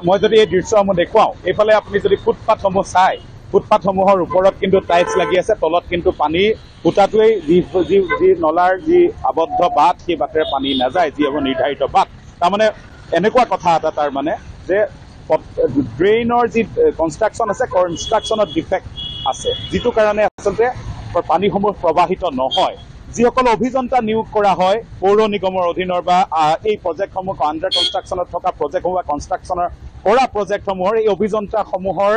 মই যদি এই দৃশ্যসমূহ দেখুৱাওঁ এইফালে আপুনি যদি ফুটপাথসমূহ চাই ফুটপাথসমূহৰ ওপৰত কিন্তু টাইলছ লাগি আছে তলত কিন্তু পানী ফুটাটোৱেই যি নলাৰ যি আবদ্ধ বাট সেই বাটেৰে পানী নাযায় যি হ'ব নিৰ্ধাৰিত বাট তাৰমানে এনেকুৱা কথা এটা তাৰমানে যে ড্ৰেইনৰ যি কনষ্ট্ৰাকশ্যন আছে কনষ্ট্ৰাকশ্যনত ডিফেক্ট আছে যিটো কাৰণে আচলতে পানীসমূহ প্ৰবাহিত নহয় যিসকল অভিযন্তা নিয়োগ কৰা হয় পৌৰ নিগমৰ অধীনৰ বা এই প্ৰজেক্টসমূহ আণ্ডাৰ কনষ্ট্ৰাকশ্যনত থকা প্ৰজেক্টসমূহ বা কনষ্ট্ৰাকশ্যনৰ কৰা প্ৰজেক্টসমূহৰ এই অভিযন্তাসমূহৰ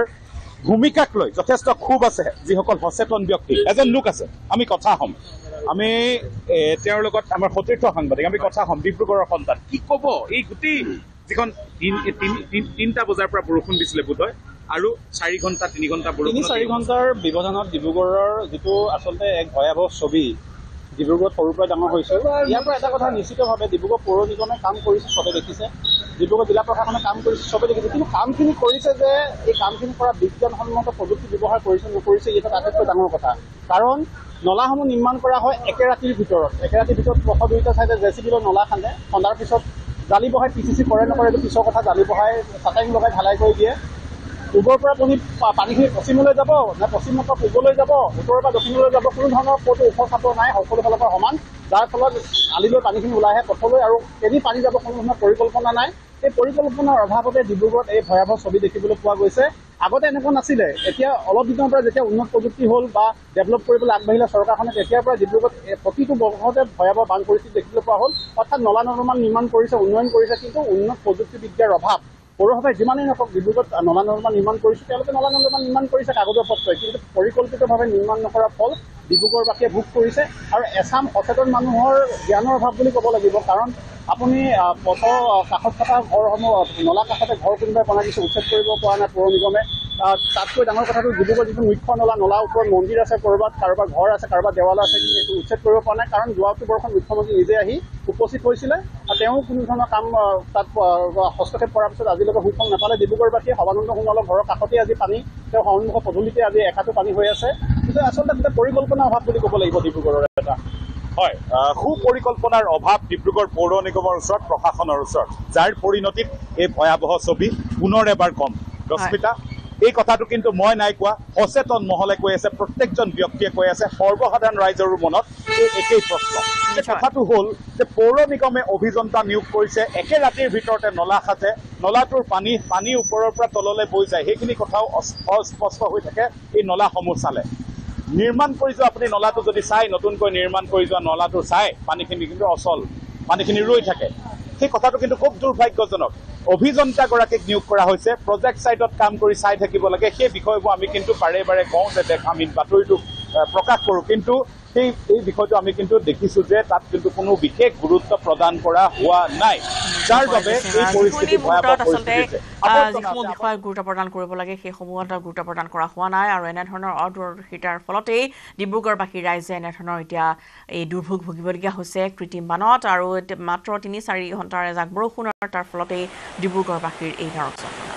ভূমিকাক লৈ যথেষ্ট ক্ষোভ আছে যিসকল সচেতন ব্যক্তি এজন লোক আছে আমি কথা হ'ম আমি তেওঁৰ লগত আমাৰ সতীৰ্থ সাংবাদিক আমি কথা হ'ম ডিব্ৰুগড়ৰ সন্তান কি ক'ব এই গোটেই যিখন 3টা বজাৰ পৰা বৰষুণ দিছিলে বোধহয় আৰু 4 ঘণ্টা 3 ঘণ্টা বৰষুণ 4 ঘণ্টাৰ ব্যৱধানত ডিব্ৰুগড়ৰ যিটো আচলতে এক ভয়াৱহ ছবি ডিব্ৰুগড়ত সৰুৰ পৰা ডাঙৰ হৈছে ইয়াৰ পৰা এটা কথা নিশ্চিতভাৱে ডিব্ৰুগড় পৌৰ নিগমে কাম কৰিছে চবে দেখিছে ডিব্ৰুগড় জিলা প্ৰশাসনে কাম কৰিছে চবে দেখিছে কিন্তু কামখিনি কৰিছে যে এই কামখিনি কৰা বিজ্ঞানসন্মত প্ৰযুক্তি ব্যৱহাৰ কৰিছে নকৰিছে এইটো আটাইতকৈ ডাঙৰ কথা কাৰণ নলাসমূহ নিৰ্মাণ কৰা হয় একে ৰাতিৰ ভিতৰত 102টা ঠাইতে জেচিবি লৈ নলা খন্দাৰ পিছত জালি বহাই পিচিচি কৰে নকৰে এইটো পিছৰ কথা জালি বহাই চাটাইং লগাই ঢালাই কৰি দিয়ে পূবৰ পৰা পানীখিনি পশ্চিমলৈ যাব নে পশ্চিমৰ পৰা পূবলৈ যাব উত্তৰৰ পৰা দক্ষিণলৈ যাব কোনো ধৰণৰ ক'তো ওখ চাপৰ নাই সকলো ফালৰ পৰা সমান যাৰ ফলত আলিলৈ পানীখিনি ওলাই আহে পথলৈ আৰু কেনি পানী যাব কোনো ধৰণৰ পৰিকল্পনা নাই এই পৰিকল্পনাৰ অভাৱতে ডিব্ৰুগড়ত এই ভয়াৱহ ছবি দেখিবলৈ পোৱা গৈছে আগতে এনেকুৱা নাছিলে এতিয়া অলপ দিনৰ পৰা যেতিয়া উন্নত প্ৰযুক্তি হ'ল বা ডেভেলপ কৰিবলৈ আগবাঢ়িলে চৰকাৰখনে তেতিয়াৰ পৰা ডিব্ৰুগড়ত প্ৰতিটো বৰ্ষতে ভয়াৱহ বান পৰিস্থিতি দেখিবলৈ পোৱা হ'ল অৰ্থাৎ নলা নৰ্দমা নিৰ্মাণ কৰিছে উন্নয়ন কৰিছে কিন্তু উন্নত প্ৰযুক্তিবিদ্যাৰ অভাৱ পৌৰসভাই যিমানেই নকওক ডিব্ৰুগড়ত নলা নৰ্দমা নিৰ্মাণ কৰিছে তেওঁলোকে নলা নৰ্দমা নিৰ্মাণ কৰিছে কাগজৰ পত্ৰই কিন্তু পৰিকল্পিতভাৱে নিৰ্মাণ নকৰাৰ ফল ডিব্ৰুগড়বাসীয়ে ভোগ কৰিছে আৰু এচাম সচেতন মানুহৰ জ্ঞানৰ অভাৱ বুলি ক'ব লাগিব কাৰণ আপুনি পথৰ কাষত থকা ঘৰসমূহ নলা কাষতে ঘৰ কোনোবাই বনাই দিছে উচ্ছেদ কৰিব পৰা নাই পৌৰ নিগমে তাতকৈ ডাঙৰ কথাটো ডিব্ৰুগড় যিটো মুখ্য নলাৰ ওপৰত মন্দিৰ আছে, ক'ৰবাত কাৰোবাৰ ঘৰ আছে, কাৰোবাৰ দেৱাল আছে, কিন্তু এইটো উচ্ছেদ কৰিব পৰা নাই। কাৰণ যোৱা অক্টোবৰখন মুখ্যমন্ত্ৰী নিজে আহি উপস্থিত হৈছিলে আৰু তেওঁ কোনো ধৰণৰ কাম তাত হস্তক্ষেপ কৰাৰ পিছত আজিলৈকে সুফল নাপালে। ডিব্ৰুগড়বাসীয়ে সৰ্বানন্দ সোণোৱালৰ ঘৰৰ কাষতে আজি পানী, তেওঁ সন্মুখ পদূলিতে আজি একাটো পানী হৈ আছে। কিন্তু আচলতে গোটেই পৰিকল্পনা অভাৱ বুলি ক'ব লাগিব ডিব্ৰুগড়ৰ এটা। হয়, সুপৰিকল্পনাৰ অভাৱ ডিব্ৰুগড় পৌৰ নিগমৰ ওচৰত, প্ৰশাসনৰ ওচৰত, যাৰ পৰিণতিত এই ভয়াৱহ ছবি পুনৰ এবাৰ কম। ৰশ্মিতা, এই কথাটো কিন্তু মই নাই কোৱা, সচেতন মহলে কৈ আছে, প্ৰত্যেকজন ব্যক্তিয়ে কৈ আছে, সৰ্বসাধাৰণ ৰাইজৰো মনত এই একেই প্ৰশ্ন। কথাটো হ'ল যে পৌৰ নিগমে অভিযন্তা নিয়োগ কৰিছে, একে ৰাতিৰ ভিতৰতে নলা সাজে, নলাটোৰ পানী ওপৰৰ পৰা তললৈ বৈ যায়, সেইখিনি কথাও অস্পষ্ট হৈ থাকে এই নলাসমূহ চালে। নিৰ্মাণ কৰি যোৱা আপুনি নলাটো যদি চাই, নতুনকৈ নিৰ্মাণ কৰি যোৱা নলাটো চাই, পানীখিনি কিন্তু অচল, পানীখিনি ৰৈ থাকে। সেই কথাটো কিন্তু খুব দুৰ্ভাগ্যজনক। অভিযন্তাগৰাকীক নিয়োগ কৰা হৈছে, প্ৰজেক্ট ছাইটত কাম কৰি চাই থাকিব লাগে। সেই বিষয়বোৰ আমি কিন্তু বাৰে বাৰে কওঁ যে আমি বাতৰিটো প্ৰকাশ কৰোঁ, কিন্তু এই বিষয়টো আমি কিন্তু দেখিছোঁ যে তাত কিন্তু কোনো বিশেষ গুৰুত্ব প্ৰদান কৰা হোৱা নাই, যাৰ বাবে এই পৰিস্থিতি যিসমূহ বিষয়ত গুৰুত্ব প্ৰদান কৰিব লাগে সেইসমূহত গুৰুত্ব প্ৰদান কৰা হোৱা নাই। আৰু এনেধৰণৰ অদূৰদৰ্শিতাৰ ফলতেই ডিব্ৰুগড়বাসী ৰাইজে এনেধৰণৰ এতিয়া এই দুৰ্ভোগ ভুগিবলগীয়া হৈছে কৃত্ৰিম বানত। আৰু মাত্ৰ ৩-৪ ঘণ্টাৰ এজাক বৰষুণৰ তাৰ ফলতেই ডিব্ৰুগড়বাসীৰ এই নৰক যন্ত্ৰণা।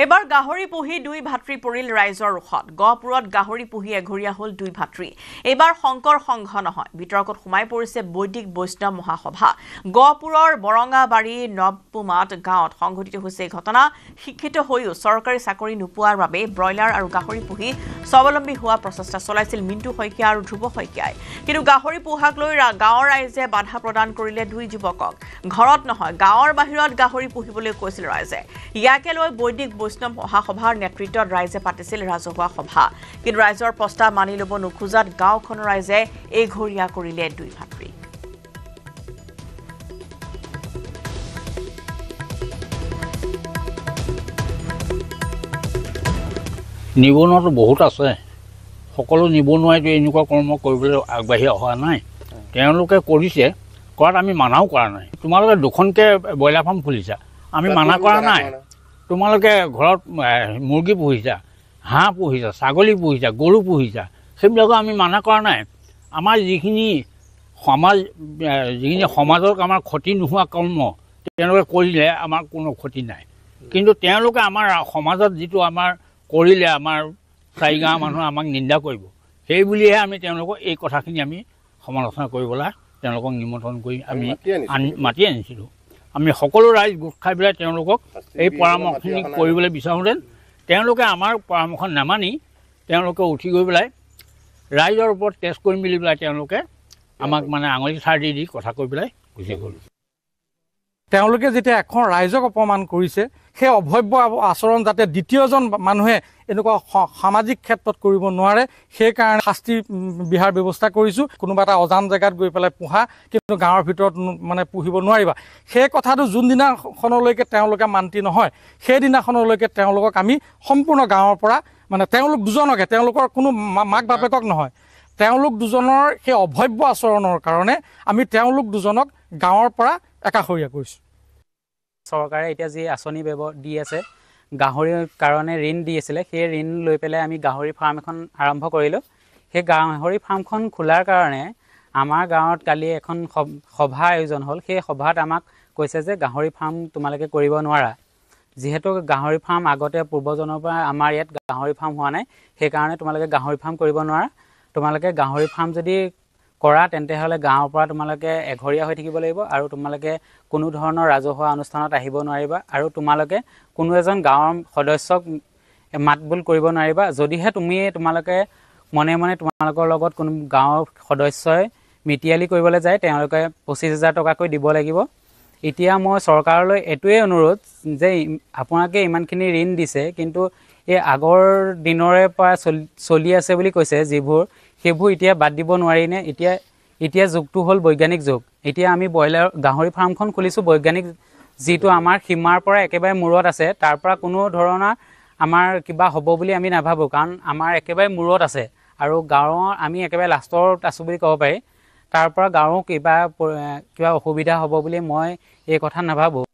এবাৰ গাহৰি পুহি 2 ভাতৃ পৰিল ৰাইজৰ ৰোষত। গহপুৰত গাহৰি পুহি এঘৰীয়া হ'ল 2 ভাতৃ। এইবাৰ শংকৰ সংঘ নহয়, বিতৰ্কত সোমাই পৰিছে বৈদিক বৈষ্ণৱ মহাসভা। গহপুৰৰ বৰঙাবাৰী নৱপুমাত গাঁৱত সংঘটিত হৈছে এই ঘটনা। শিক্ষিত হৈও চৰকাৰী চাকৰি নোপোৱাৰ বাবে ব্ৰইলাৰ আৰু গাহৰি পুহি স্বাৱলম্বী হোৱা প্ৰচেষ্টা চলাইছিল মিণ্টু শইকীয়া আৰু ধ্ৰুৱ শইকীয়াই। কিন্তু গাহৰি পোহাক লৈ গাঁৱৰ ৰাইজে বাধা প্ৰদান কৰিলে 2 যুৱকক। ঘৰত নহয়, গাঁৱৰ বাহিৰত গাহৰি পুহিবলৈ কৈছিল ৰাইজে। ইয়াকে লৈ বৈদিক বৈষ্ণৱ মহাসভাৰ নেতৃত্বত ৰাইজে পাতিছিল ৰাজহুৱা সভা। কিন্তু ৰাইজৰ প্ৰস্তাৱ মানি ল'ব নোখোজাত গাঁওখনৰ ৰাইজে এঘৰীয়া কৰিলে 2 ভাতৃ। নিবনুৱাটো বহুত আছে, সকলো নিবনুৱাইতো এনেকুৱা কৰ্ম কৰিবলৈ আগবাঢ়ি অহা নাই। তেওঁলোকে কৰিছে, কৰাত আমি মানাও কৰা নাই। তোমালোকে 2খনকৈ ব্ৰইলাৰ ফাৰ্ম খুলিছা, আমি মানা কৰা নাই। তোমালোকে ঘৰত মুৰ্গী পুহিছা, হাঁহ পুহিছা, ছাগলী পুহিছা, গৰু পুহিছা, সেইবিলাকো আমি মানা কৰা নাই। আমাৰ যিখিনি সমাজক আমাৰ ক্ষতি নোহোৱা কৰ্ম তেওঁলোকে কৰিলে আমাৰ কোনো ক্ষতি নাই। কিন্তু তেওঁলোকে আমাৰ সমাজত যিটো আমাৰ কৰিলে আমাৰ 4 গাঁৱৰ মানুহে আমাক নিন্দা কৰিব, সেই বুলিহে আমি তেওঁলোকক এই কথাখিনি আমি সমালোচনা কৰিবলৈ তেওঁলোকক নিমন্ত্ৰণ কৰি আমি মাতি আনিছিলোঁ। আমি সকলো ৰাইজ গোট খাই পেলাই তেওঁলোকক এই পৰামৰ্শখিনি কৰিবলৈ বিচাৰোঁতেন তেওঁলোকে আমাৰ পৰামৰ্শ নামানি তেওঁলোকে উঠি গৈ পেলাই ৰাইজৰ ওপৰত টেষ্ট কৰি মেলি পেলাই তেওঁলোকে আমাক মানে আঙুলি ঠাৰ দি কথা কৈ পেলাই গুচি গ'ল। তেওঁলোকে যেতিয়া এখন ৰাইজক অপমান কৰিছে, সেই অভব্য আচৰণ যাতে দ্বিতীয়জন মানুহে এনেকুৱা সামাজিক ক্ষেত্ৰত কৰিব নোৱাৰে, সেইকাৰণে শাস্তি বিহাৰ ব্যৱস্থা কৰিছোঁ। কোনোবা এটা অজান জেগাত গৈ পেলাই পোহা, কিন্তু গাঁৱৰ ভিতৰত মানে পুহিব নোৱাৰিবা, সেই কথাটো যোনদিনাখনলৈকে তেওঁলোকে মান্তি নহয়, সেইদিনাখনলৈকে তেওঁলোকক আমি সম্পূৰ্ণ গাঁৱৰ পৰা মানে তেওঁলোক দুজনকে, তেওঁলোকৰ কোনো মাক বাপেকক নহয়, তেওঁলোক দুজনৰ সেই অভব্য আচৰণৰ কাৰণে আমি তেওঁলোক দুজনক গাঁৱৰ পৰা একাষৰীয়া কৰিছোঁ। চৰকাৰে এতিয়া যি আঁচনি দি আছে, গাহৰিৰ কাৰণে ঋণ দি আছিলে, সেই ঋণ লৈ পেলাই আমি গাহৰি ফাৰ্ম এখন আৰম্ভ কৰিলোঁ। সেই গাহৰি ফাৰ্মখন খোলাৰ কাৰণে আমাৰ গাঁৱত কালি এখন সভা আয়োজন হ'ল। সেই সভাত আমাক কৈছে যে গাহৰি ফাৰ্ম তোমালোকে কৰিব নোৱাৰা, যিহেতু গাহৰি ফাৰ্ম আগতে পূৰ্বজনৰ পৰা আমাৰ ইয়াত গাহৰি ফাৰ্ম হোৱা নাই, সেইকাৰণে তোমালোকে গাহৰি ফাৰ্ম কৰিব নোৱাৰা। তোমালোকে গাহৰি ফাৰ্ম যদি কৰা তেন্তে হ'লে গাঁৱৰ পৰা তোমালোকে এঘৰীয়া হৈ থাকিব লাগিব, আৰু তোমালোকে কোনো ধৰণৰ ৰাজহুৱা অনুষ্ঠানত আহিব নোৱাৰিবা, আৰু তোমালোকে কোনো এজন গাঁৱৰ সদস্যক মাতবোল কৰিব নোৱাৰিবা। যদিহে তোমালোকে মনে মনে তোমালোকৰ লগত কোনো গাঁৱৰ সদস্যই মিতিয়ালি কৰিবলৈ যায়, তেওঁলোকে 25,000 টকাকৈ দিব লাগিব। এতিয়া মই চৰকাৰলৈ এইটোৱে অনুৰোধ যে আপোনালোকে ইমানখিনি ঋণ দিছে, কিন্তু এই আগৰ দিনৰে পৰা চলি আছে বুলি কৈছে যিবোৰ, সেইবোৰ এতিয়া বাদ দিব নোৱাৰিনে? এতিয়া যুগটো হ'ল বৈজ্ঞানিক যুগ। এতিয়া আমি গাহৰি ফাৰ্মখন খুলিছোঁ বৈজ্ঞানিক যিটো আমাৰ সীমাৰ পৰা একেবাৰে মূৰত আছে তাৰ পৰা কোনো ধৰণৰ আমাৰ কিবা হ'ব বুলি আমি নাভাবোঁ কাৰণ আমাৰ একেবাৰে মূৰত আছে আৰু গাঁৱৰ আমি একেবাৰে লাষ্টত আছোঁ বুলি ক'ব পাৰি তাৰ পৰা গাঁৱৰ কিবা অসুবিধা হ'ব বুলি মই এই কথা নাভাবোঁ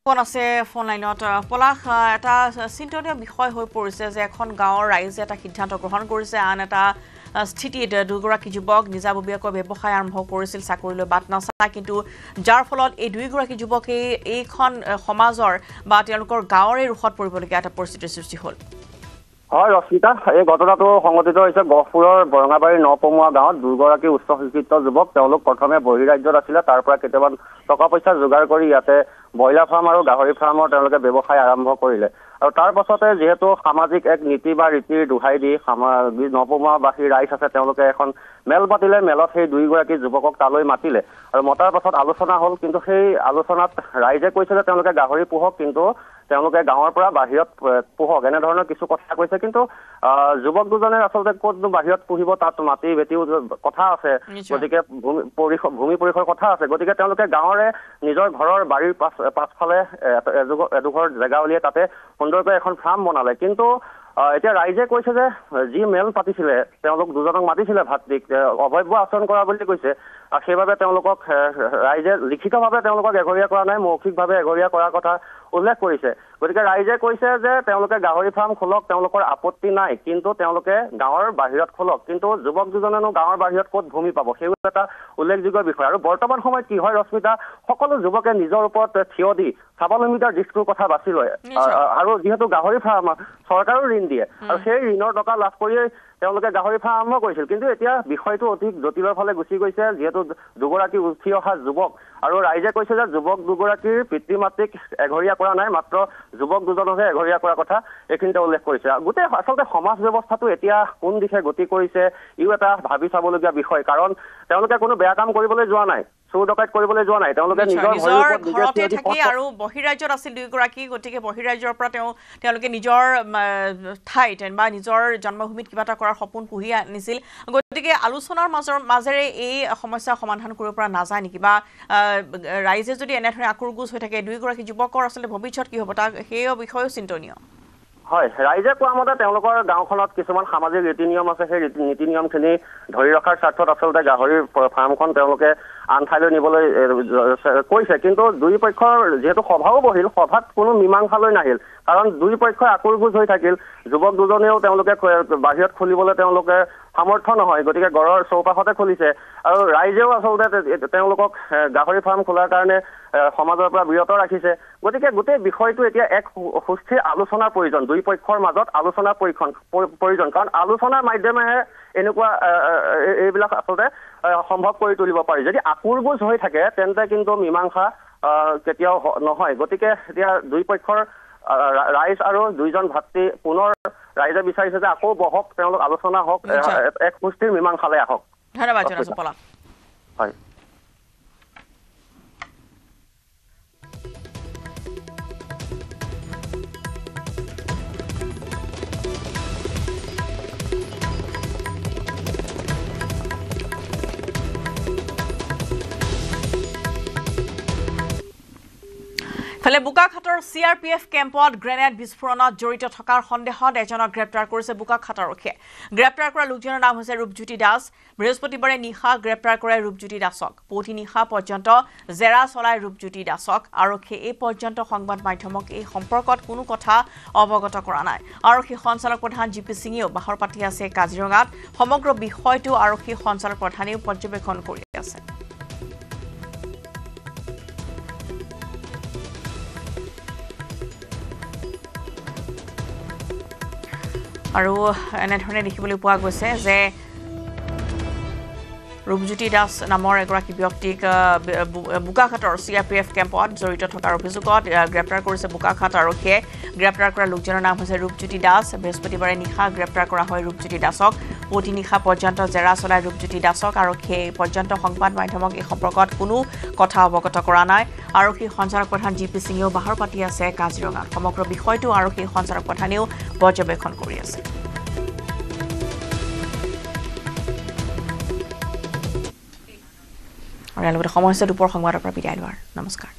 কোন আছে ফোন লাইনত পলাশ এটা চিন্তনীয় বিষয় হৈ পৰিছে যে এখন গাঁৱৰ ৰাইজে এটা সিদ্ধান্ত গ্ৰহণ কৰিছে আন এটা স্থিতিত দুগৰাকী যুৱক নিজাববীয়াকৈ ব্যৱসায় আৰম্ভ কৰিছিল চাকৰিলৈ বাট নাচায় কিন্তু যাৰ ফলত এই দুইগৰাকী যুৱকে এইখন সমাজৰ বা তেওঁলোকৰ গাঁৱৰে ৰোষত পৰিবলগীয়া এটা পৰিস্থিতিৰ সৃষ্টি হ'ল হয় ৰশ্মিতা এই ঘটনাটো সংঘটিত হৈছে গহপুৰৰ বৰঙাবাৰী নপমুৱা গাঁৱত দুগৰাকী উচ্চ শিক্ষিত যুৱক তেওঁলোক প্ৰথমে বহিৰাজ্যত আছিলে তাৰ পৰা কেইটামান টকা পইচা যোগাৰ কৰি ইয়াতে ব্ৰইলাৰ ফাৰ্ম আৰু গাহৰি ফাৰ্মৰ তেওঁলোকে ব্যৱসায় আৰম্ভ কৰিলে আৰু তাৰ পাছতে যিহেতু সামাজিক এক নীতি বা ৰীতিৰ দোহাই দি নপমুৱাবাসী ৰাইজ আছে তেওঁলোকে এখন মেল পাতিলে মেলত সেই দুইগৰাকী যুৱকক তালৈ মাতিলে আৰু মতাৰ পাছত আলোচনা হ'ল কিন্তু সেই আলোচনাত ৰাইজে কৈছে যে তেওঁলোকে গাহৰি পোহক কিন্তু তেওঁলোকে গাঁৱৰ পৰা বাহিৰত পোহক এনেধৰণৰ কিছু কথা কৈছে কিন্তু যুৱক দুজনে আচলতে ক'তনো বাহিৰত পুহিব তাত মাটি ভেটিও কথা আছে গতিকে ভূমি পৰিসৰ কথা আছে গতিকে তেওঁলোকে গাঁৱৰে নিজৰ ঘৰৰ বাৰীৰ পাছফালে এডোখৰ জেগা উলিয়াই তাতে সুন্দৰকৈ এখন ফাৰ্ম বনালে কিন্তু এতিয়া ৰাইজে কৈছে যে যি মেল পাতিছিলে তেওঁলোক দুজনক মাতিছিলে ভাতৃক অভব্য আচৰণ কৰা বুলি কৈছে সেইবাবে তেওঁলোকক ৰাইজে লিখিতভাৱে তেওঁলোকক এঘৰীয়া কৰা নাই মৌখিকভাৱে এঘৰীয়া কৰাৰ কথা উল্লেখ কৰিছে গতিকে ৰাইজে কৈছে যে তেওঁলোকে গাহৰি ফাৰ্ম খোলক তেওঁলোকৰ আপত্তি নাই কিন্তু তেওঁলোকে গাঁৱৰ বাহিৰত খোলক কিন্তু যুৱক দুজনেনো গাঁৱৰ বাহিৰত ক'ত ভূমি পাব সেইও এটা উল্লেখযোগ্য বিষয় আৰু বৰ্তমান সময়ত কি হয় ৰশ্মিতা সকলো যুৱকে নিজৰ ওপৰত থিয় দি স্বাৱলম্বিতাৰ দিশটোৰ কথা বাছি লয় আৰু যিহেতু গাহৰি ফাৰ্ম চৰকাৰো ঋণ দিয়ে আৰু সেই ঋণৰ টকা লাভ কৰিয়ে তেওঁলোকে গাহৰি ফাৰ্ম আৰম্ভ কৰিছিল কিন্তু এতিয়া বিষয়টো অধিক জটিলৰ ফালে গুচি গৈছে যিহেতু দুগৰাকী উঠি অহা যুৱক আৰু ৰাইজে কৈছে যে যুৱক দুগৰাকীৰ পিতৃ মাতৃক এঘৰীয়া কৰা নাই মাত্ৰ যুৱক দুজনকহে এঘৰীয়া কৰাৰ কথা এইখিনিতে উল্লেখ কৰিছে গোটেই আচলতে সমাজ ব্যৱস্থাটো এতিয়া কোন দিশে গতি কৰিছে ইও এটা ভাবি চাবলগীয়া বিষয় কাৰণ তেওঁলোকে কোনো বেয়া কাম কৰিবলৈ যোৱা নাই চুৰ ডকাইত কৰিবলৈ যোৱা নাই তেওঁলোকে নিজৰ ঘৰতে থাকি আৰু বহিৰাজ্যত আছিল দুইগৰাকী গতিকে বহিৰাজ্যৰ পৰা তেওঁলোকে নিজৰ ঠাইত বা নিজৰ জন্মভূমিত কিবা এটা কৰাৰ সপোন পুহি আনিছিল গতিকে আলোচনাৰ মাজেৰে এই সমস্যা সমাধান কৰিব পৰা নাযায় নেকি বা ৰাইজে যদি এনেধৰণে আকুৰগুজ হৈ থাকে দুইগৰাকী যুৱকৰ আচলতে ভৱিষ্যত কি হ'ব তাৰ সেই বিষয়েও চিন্তনীয় হয় ৰাইজে কোৱা মতে তেওঁলোকৰ গাঁওখনত কিছুমান সামাজিক ৰীতি নিয়ম আছে সেই নীতি নিয়মখিনি ধৰি ৰখাৰ স্বাৰ্থত আচলতে গাহৰিৰ ফাৰ্মখন তেওঁলোকে আন ঠাইলৈ নিবলৈ কৈছে কিন্তু দুই পক্ষৰ যিহেতু সভাও বহিল সভাত কোনো মীমাংসালৈ নাহিল কাৰণ দুই পক্ষই আকুৰগুজ হৈ থাকিল যুৱক দুজনেও তেওঁলোকে বাহিৰত খুলিবলৈ তেওঁলোকে সামৰ্থ্য নহয় গতিকে গড়ৰ চৌপাশতে খুলিছে আৰু ৰাইজেও আচলতে তেওঁলোকক গাহৰি ফাৰ্ম খোলাৰ কাৰণে সমাজৰ পৰা বিৰত ৰাখিছে গতিকে গোটেই বিষয়টো এতিয়া এক সুস্থিৰ আলোচনাৰ প্ৰয়োজন দুই পক্ষৰ মাজত আলোচনাৰ প্ৰয়োজন কাৰণ আলোচনাৰ মাধ্যমেৰে এনেকুৱা এইবিলাক আচলতে সম্ভৱ কৰি তুলিব পাৰি যদি আকুৰগুজ হৈ থাকে তেন্তে কিন্তু মীমাংসা কেতিয়াও নহয় গতিকে এতিয়া দুই পক্ষৰ ৰাইজ আৰু দুইজন ভাতৃ পুনৰ ৰাইজে বিচাৰিছে যে আকৌ বহক তেওঁলোক আলোচনা হওক এক সুস্থিৰ মীমাংসালৈ আহক ধন্যবাদ জনাইছো পলাশ হয় ফলে বুকাখাটৰ CRPF কেম্পত গ্ৰেনেড বিস্ফোৰণত জড়িত থকাৰ সন্দেহত এজনক গ্ৰেপ্তাৰ কৰিছে বুকাখাট আৰক্ষীয়ে গ্ৰেপ্তাৰ কৰা লোকজনৰ নাম হৈছে ৰূপজ্যোতি দাস বৃহস্পতিবাৰে নিশা গ্ৰেপ্তাৰ কৰে ৰূপজ্যোতি দাসক পুৱতি নিশা পৰ্যন্ত জেৰা চলাই ৰূপজ্যোতি দাসক আৰক্ষীয়ে এই পৰ্যন্ত সংবাদ মাধ্যমক এই সম্পৰ্কত কোনো কথা অৱগত কৰা নাই আৰক্ষী সঞ্চালক প্ৰধান GP সিঙেও বাহৰ পাতি আছে কাজিৰঙাত সমগ্ৰ বিষয়টো আৰক্ষী সঞ্চালক প্ৰধানেও পৰ্যবেক্ষণ কৰি আছে আৰু এনেধৰণে দেখিবলৈ পোৱা গৈছে যে ৰূপজ্যোতি দাস নামৰ এগৰাকী ব্যক্তিক বুকাখাটৰ CRPF কেম্পত জড়িত থকাৰ অভিযোগত গ্ৰেপ্তাৰ কৰিছে বুকাখাট আৰক্ষীয়ে গ্ৰেপ্তাৰ কৰা লোকজনৰ নাম হৈছে ৰূপজ্যোতি দাস বৃহস্পতিবাৰে নিশা গ্ৰেপ্তাৰ কৰা হয় ৰূপজ্যোতি দাসক পুৱতি নিশা পৰ্যন্ত জেৰা চলাই ৰূপজ্যোতি দাসক আৰক্ষীয়ে পৰ্যন্ত সংবাদ মাধ্যমক এই সম্পৰ্কত কোনো কথা অৱগত কৰা নাই আৰক্ষী সঞ্চালক প্ৰধান GP সিঙেও বাহৰ পাতি আছে কাজিৰঙাত সমগ্ৰ বিষয়টো আৰক্ষী সঞ্চালক প্ৰধানেও পৰ্যবেক্ষণ কৰি আছে আৰু ইয়াৰ লগতে সময় হৈছে দুপৰ সংবাদৰ পৰা বিদায় লোৱাৰ নমস্কাৰ